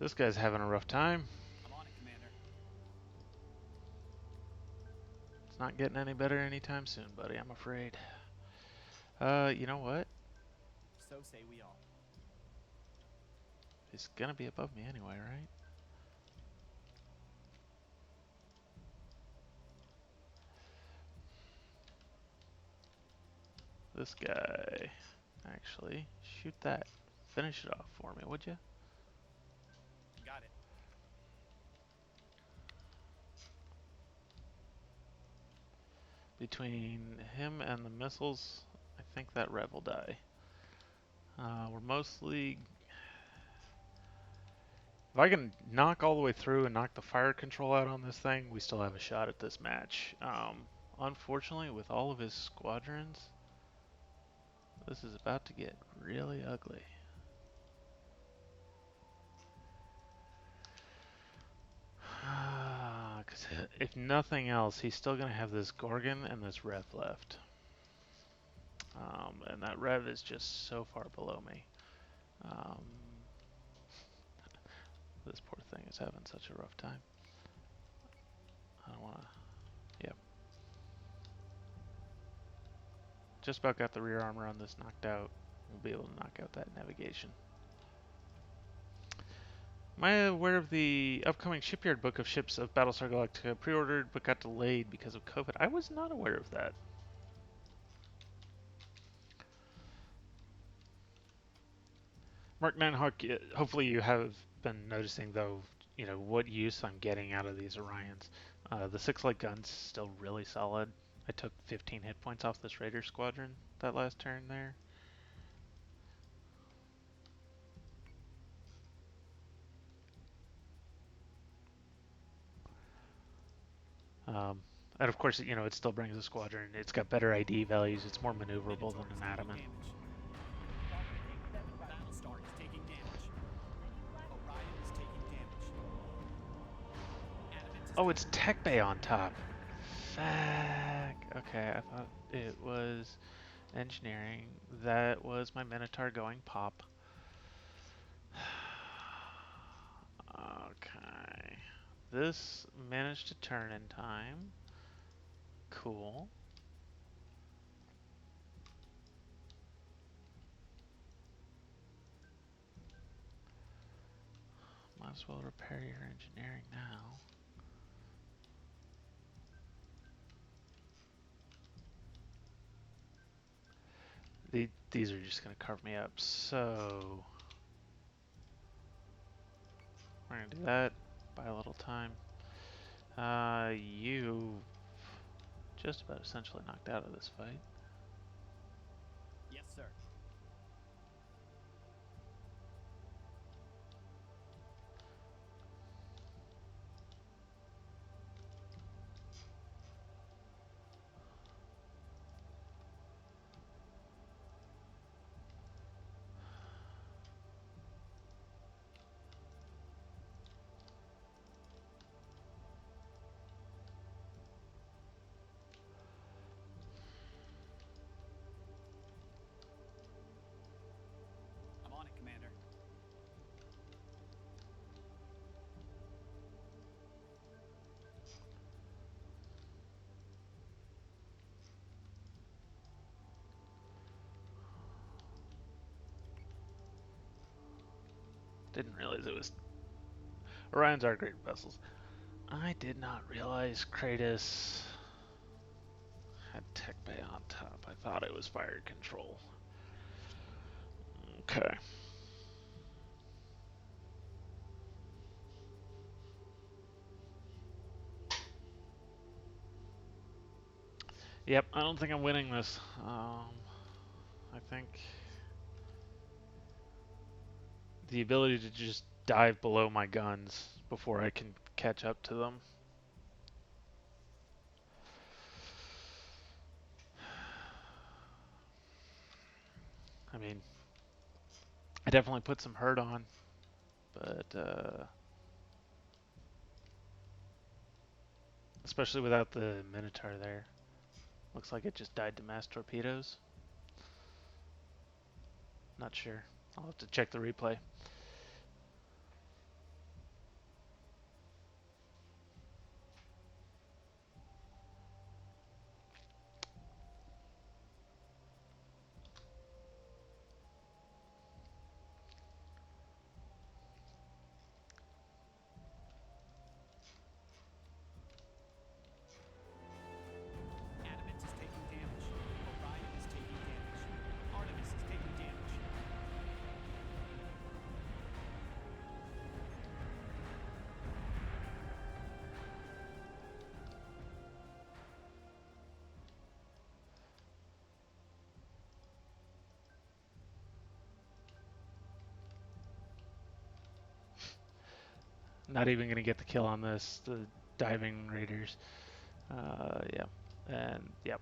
This guy's having a rough time. I'm on it, Commander. It's not getting any better anytime soon, buddy, I'm afraid. You know what? So say we all. He's gonna be above me anyway, right? This guy. Actually, shoot that. Finish it off for me, would you? Got it. Between him and the missiles, I think that Rev will die. We're mostly... If I can knock all the way through and knock the fire control out on this thing, we still have a shot at this match. Unfortunately, with all of his squadrons, this is about to get really ugly. Because if nothing else, he's still going to have this Gorgon and this Rev left. And that Rev is just so far below me. This poor thing is having such a rough time. I don't want to... Yep. Just about got the rear armor on this knocked out. We'll be able to knock out that navigation. Am I aware of the upcoming shipyard book of ships of Battlestar Galactica pre-ordered but got delayed because of COVID? I was not aware of that. Mark Nighthawk, hopefully you have been noticing though, you know, what use I'm getting out of these Orions. The 6 light gun's still really solid. I took 15 hit points off this Raider squadron that last turn there. And of course, you know, it still brings a squadron. It's got better ID values. It's more maneuverable than an Adamant. Battlestar is taking damage. Orion is taking damage. Adamant is Oh, it's Tech Bay on top. Fuck. Okay, I thought it was engineering. That was my Minotaur going pop. Okay. This managed to turn in time. Cool. Might as well repair your engineering now. These are just going to carve me up. So we're going to do that. Buy a little time. You just about essentially knocked out of this fight. Yes, sir. I'm on it, Commander. Didn't realize it was... Orions are great vessels. I did not realize Kratos had Tech Bay on top. I thought it was fire control. Okay. Yep, I don't think I'm winning this. I think the ability to just dive below my guns before I can catch up to them. I mean, I definitely put some hurt on, but especially without the Minotaur there. Looks like it just died to mass torpedoes. Not sure. I'll have to check the replay. Not even gonna get the kill on this. The diving raiders. Yeah, and yep.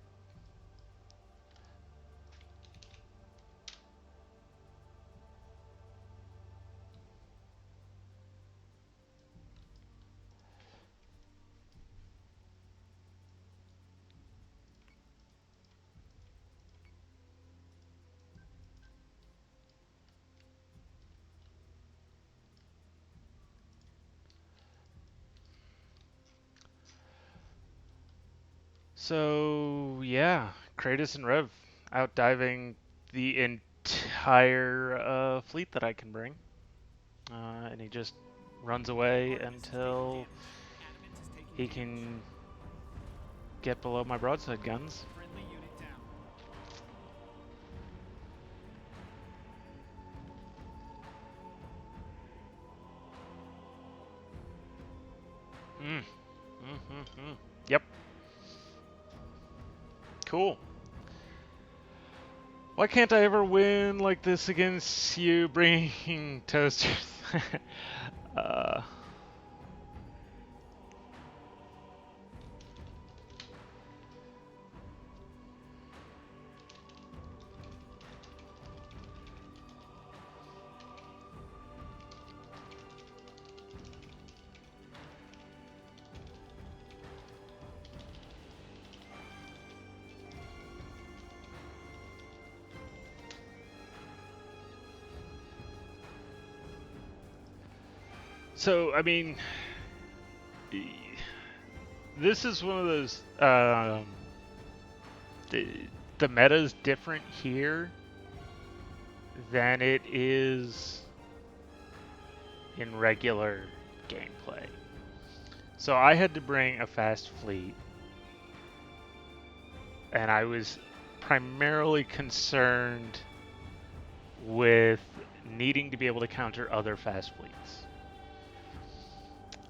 So yeah, Kratos and Rev out diving the entire fleet that I can bring, and he just runs away Artemis is taking until damage. Adamant is taking he damage. can get below my broadside guns. Friendly unit down. Mm. Mm-hmm. Yep. Cool. Why can't I ever win like this against you bringing toasters? uh, so, I mean, this is one of those. The meta's different here than it is in regular gameplay. So I had to bring a fast fleet, and I was primarily concerned with needing to be able to counter other fast fleets.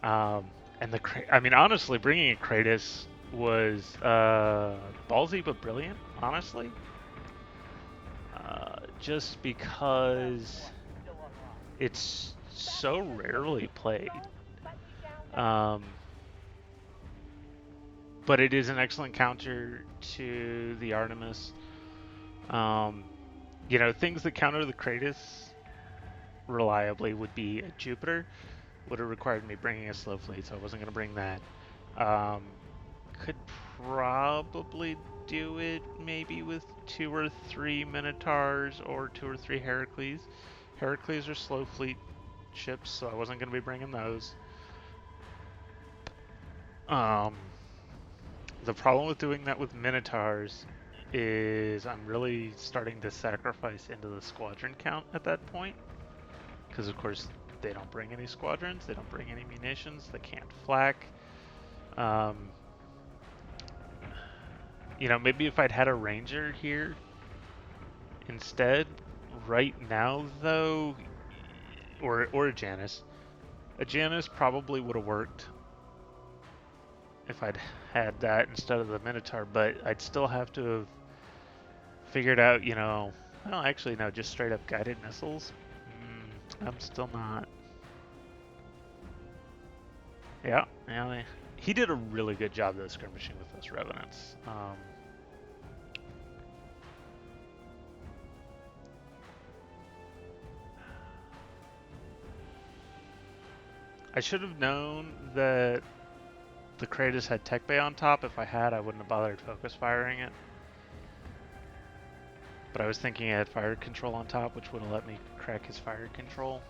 And I mean, honestly, bringing a Kratos was ballsy but brilliant, honestly. Just because it's so rarely played. Um, but it is an excellent counter to the Artemis. You know, things that counter the Kratos reliably would be a Jupiter. Would have required me bringing a slow fleet, so I wasn't going to bring that. Could probably do it maybe with 2 or 3 Minotaurs or 2 or 3 Heracles. Heracles are slow fleet ships, so I wasn't going to be bringing those. The problem with doing that with Minotaurs is I'm really starting to sacrifice into the squadron count at that point. Because, of course, they don't bring any squadrons, they don't bring any munitions, they can't flak. You know, maybe if I'd had a ranger here instead, right now though, or a Janus. A Janus probably would have worked if I'd had that instead of the Minotaur, but I'd still have to have figured out, you know, well, actually, no, just straight up guided missiles. I'm still not. Yeah, yeah. He did a really good job though skirmishing with those revenants. I should have known that the Kratos had Tech Bay on top. If I had, I wouldn't have bothered focus firing it. But I was thinking it had fire control on top, which would have let me crack his fire control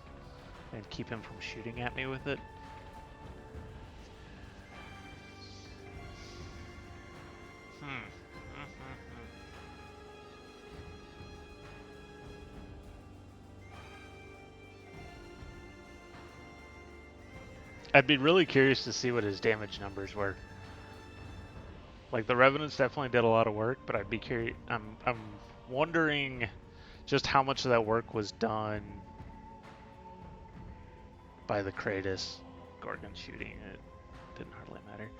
and keep him from shooting at me with it. I'd be really curious to see what his damage numbers were. Like the Revenants definitely did a lot of work, but I'd be curious. I'm wondering just how much of that work was done by the Kratos. Gorgon shooting it didn't hardly matter.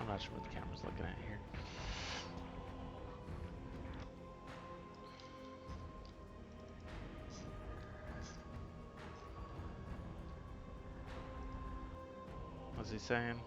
I'm not sure what the camera's looking at here. What's he saying?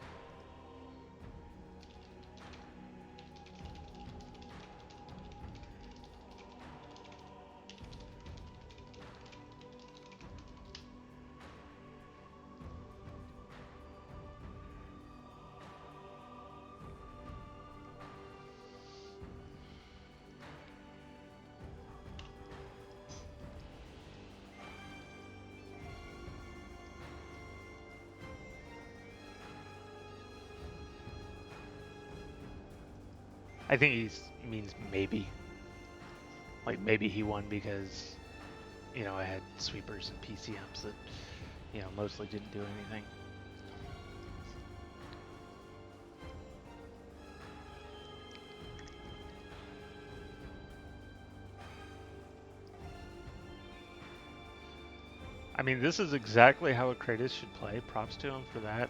I think he means maybe. Like maybe he won because, you know, I had sweepers and PCMs that, you know, mostly didn't do anything. I mean, this is exactly how a Kratos should play. Props to him for that.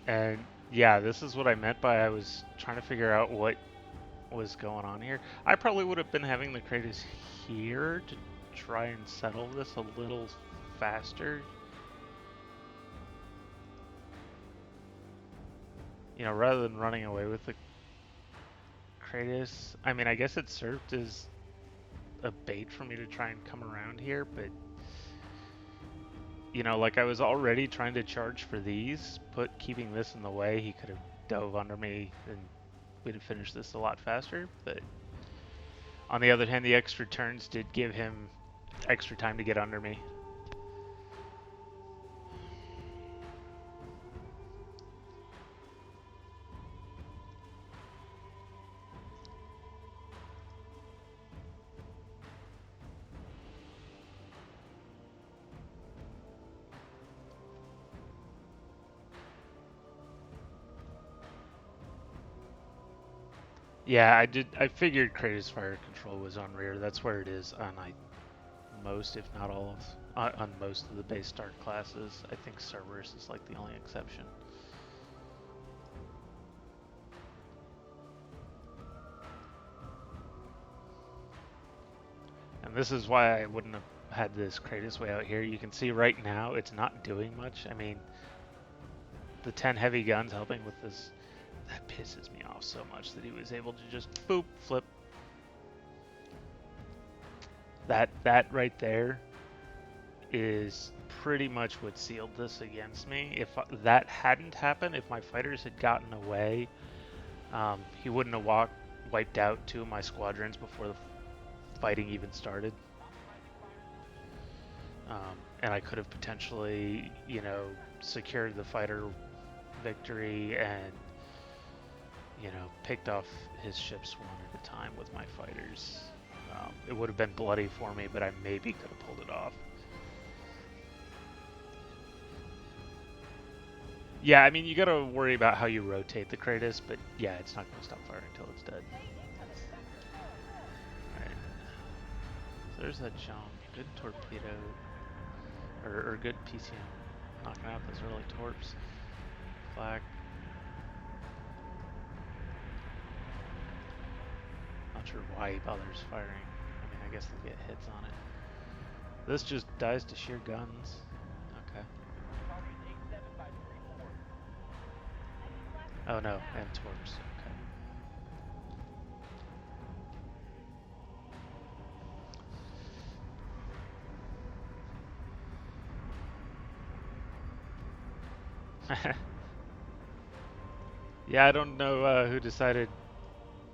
And yeah, this is what I meant by I was trying to figure out what was going on here. I probably would have been having the Kratos here to try and settle this a little faster. You know, rather than running away with the Kratos. I mean, I guess it served as a bait for me to try and come around here, but you know, like I was already trying to charge for these, keeping this in the way, he could have dove under me and we'd have finished this a lot faster, but on the other hand, the extra turns did give him extra time to get under me. Yeah, I figured Kratos Fire Control was on rear. That's where it is on most, if not all of, on most of the base start classes. I think Cerberus is like the only exception. And this is why I wouldn't have had this Kratos way out here. You can see right now it's not doing much. I mean, the 10 heavy guns helping with this, that pisses me off so much that he was able to just boop, flip. That right there is pretty much what sealed this against me. If that hadn't happened, if my fighters had gotten away, he wouldn't have wiped out 2 of my squadrons before the fighting even started. And I could have potentially, you know, secured the fighter victory and, you know, picked off his ships one at a time with my fighters. It would have been bloody for me, but I maybe could have pulled it off. Yeah, I mean, you gotta worry about how you rotate the Kratos, but yeah, it's not gonna stop firing until it's dead. Alright. So there's that jump. Good torpedo. Or good PCM. Knocking out those early torps. Flak. Not sure why he bothers firing. I mean, I guess they'll get hits on it. This just dies to sheer guns. Okay. Oh no, and torps. Okay. Yeah, I don't know who decided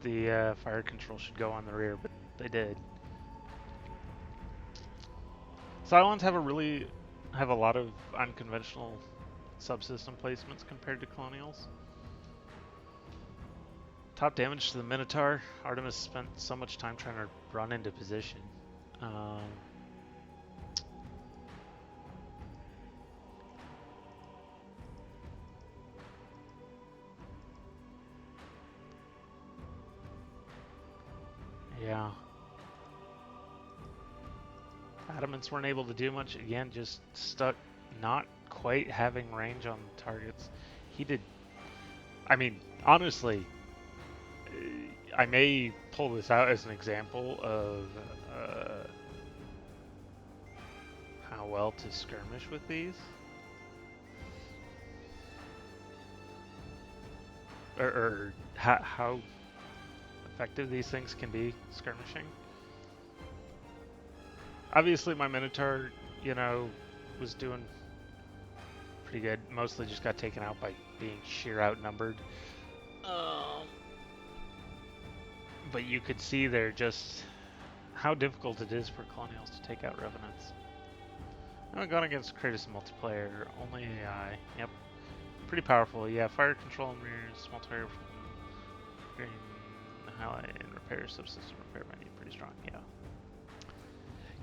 the fire control should go on the rear, but they did. Cylons have a lot of unconventional subsystem placements compared to Colonials. Top damage to the Minotaur. Artemis spent so much time trying to run into position. Yeah. Adamants weren't able to do much. Again, just stuck not quite having range on targets. He did I mean, honestly, I may pull this out as an example of how well to skirmish with these. Or how effective these things can be skirmishing. Obviously, my Minotaur, you know, was doing pretty good. Mostly just got taken out by being sheer outnumbered. But you could see there just how difficult it is for Colonials to take out Revenants. I'm going against Kratos multiplayer, only AI. Yep. Pretty powerful, yeah. Fire control mirrors, small target from green highlight and repair subsystem repair menu. Pretty strong, yeah.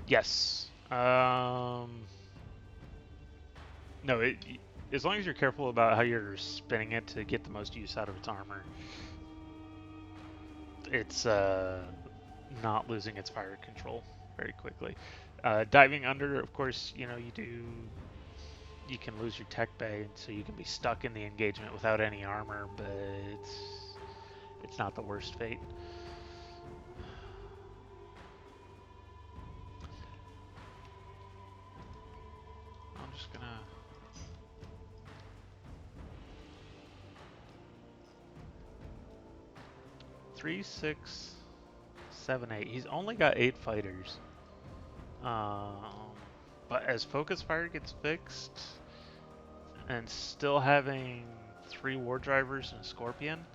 Yes. No, as long as you're careful about how you're spinning it to get the most use out of its armor, it's not losing its fire control very quickly. Diving under, of course, you know, you can lose your tech bay, so you can be stuck in the engagement without any armor, but it's not the worst fate. I'm just gonna 3, 6, 7, 8. He's only got 8 fighters. But as focus fire gets fixed, and still having 3 war drivers and a scorpion,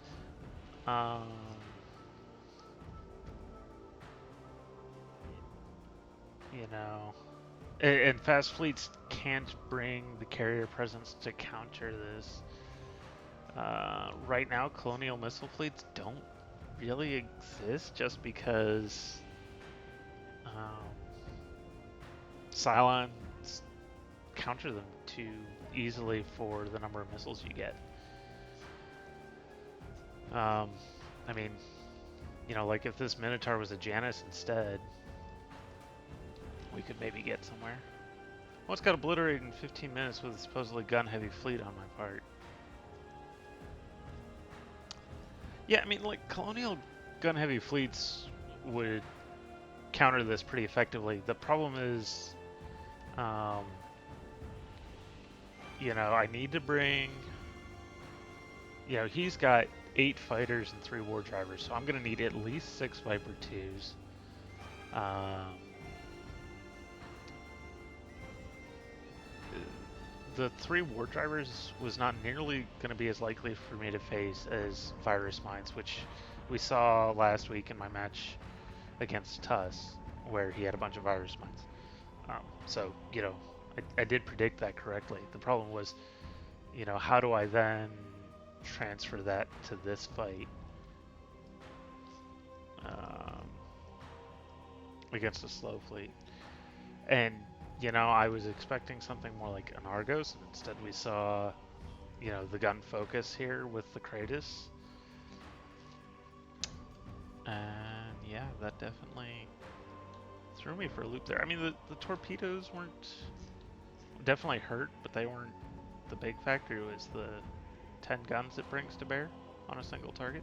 you know, and fast fleets can't bring the carrier presence to counter this. Right now, colonial missile fleets don't really exist just because Cylons counter them too easily for the number of missiles you get. I mean, you know, like if this Minotaur was a Janus instead, we could maybe get somewhere. Well, it's got obliterated in 15 minutes with a supposedly gun-heavy fleet on my part. Yeah, I mean, like, colonial gun-heavy fleets would counter this pretty effectively. The problem is, you know, I need to bring... You know, he's got 8 fighters and 3 war drivers, so I'm going to need at least 6 Viper 2s. The 3 war drivers was not nearly going to be as likely for me to face as virus mines, which we saw last week in my match against Tuss, where he had a bunch of virus mines. So, you know, I did predict that correctly. The problem was, you know, how do I then transfer that to this fight against a slow fleet? And, you know, I was expecting something more like an Argos, and instead we saw, you know, the gun focus here with the Kratos. And yeah, that definitely threw me for a loop there. I mean, the torpedoes weren't definitely hurt, but they weren't the big factor. It was the 10 guns it brings to bear on a single target.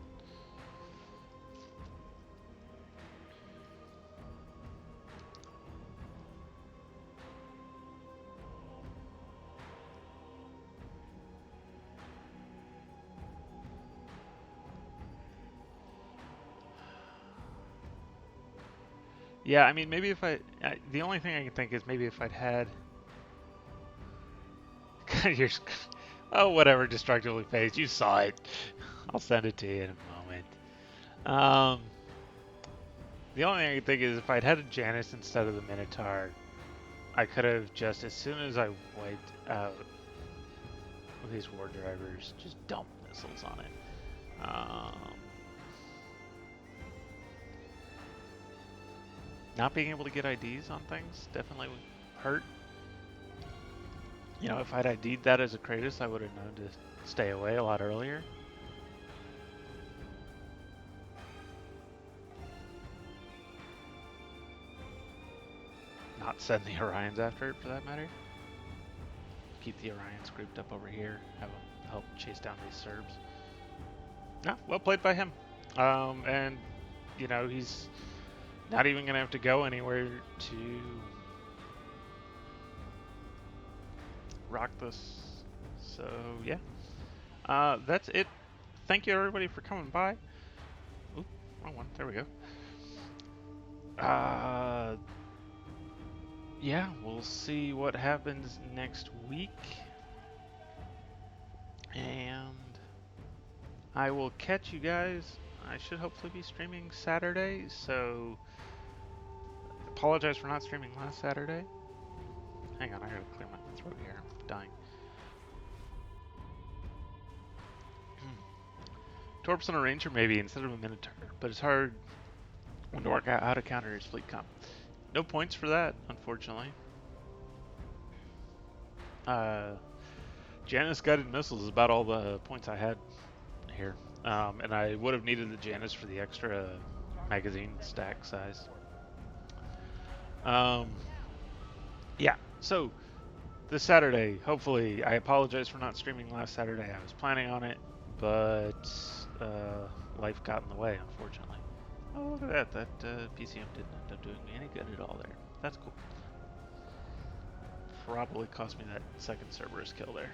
Yeah, I mean, maybe if the only thing I can think is maybe if I'd had... You're... Oh, whatever, destructively phased. You saw it. I'll send it to you in a moment. The only thing I can think is if I'd had a Janus instead of the Minotaur, I could have just, as soon as I wiped out these war drivers, just dumped missiles on it. Not being able to get IDs on things definitely would hurt. You know, if I'd ID'd that as a Kratos, I would have known to stay away a lot earlier. Not send the Orions after it, for that matter. Keep the Orions grouped up over here, have them help chase down these Serbs. No, well played by him. And you know he's not even gonna have to go anywhere to rock this. So yeah, that's it. Thank you everybody for coming by. Oop, wrong one. There we go. Yeah, we'll see what happens next week. And I will catch you guys. I should hopefully be streaming Saturday, so apologize for not streaming last Saturday. Hang on, I gotta clear my throat here. I'm dying. Torps on a Ranger maybe instead of a Minotaur, but it's hard to work out how to counter his fleet comp. No points for that, unfortunately. Janus guided missiles is about all the points I had here. And I would have needed the Janus for the extra magazine stack size. Yeah, so this Saturday, hopefully, I apologize for not streaming last Saturday. I was planning on it, but life got in the way, unfortunately. Oh, look at that. That PCM didn't end up doing me any good at all there. That's cool. Probably cost me that second Cerberus kill there.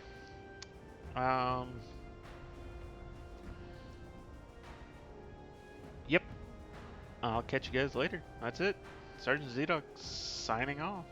Yep. I'll catch you guys later. That's it. Sergeant Zedok signing off.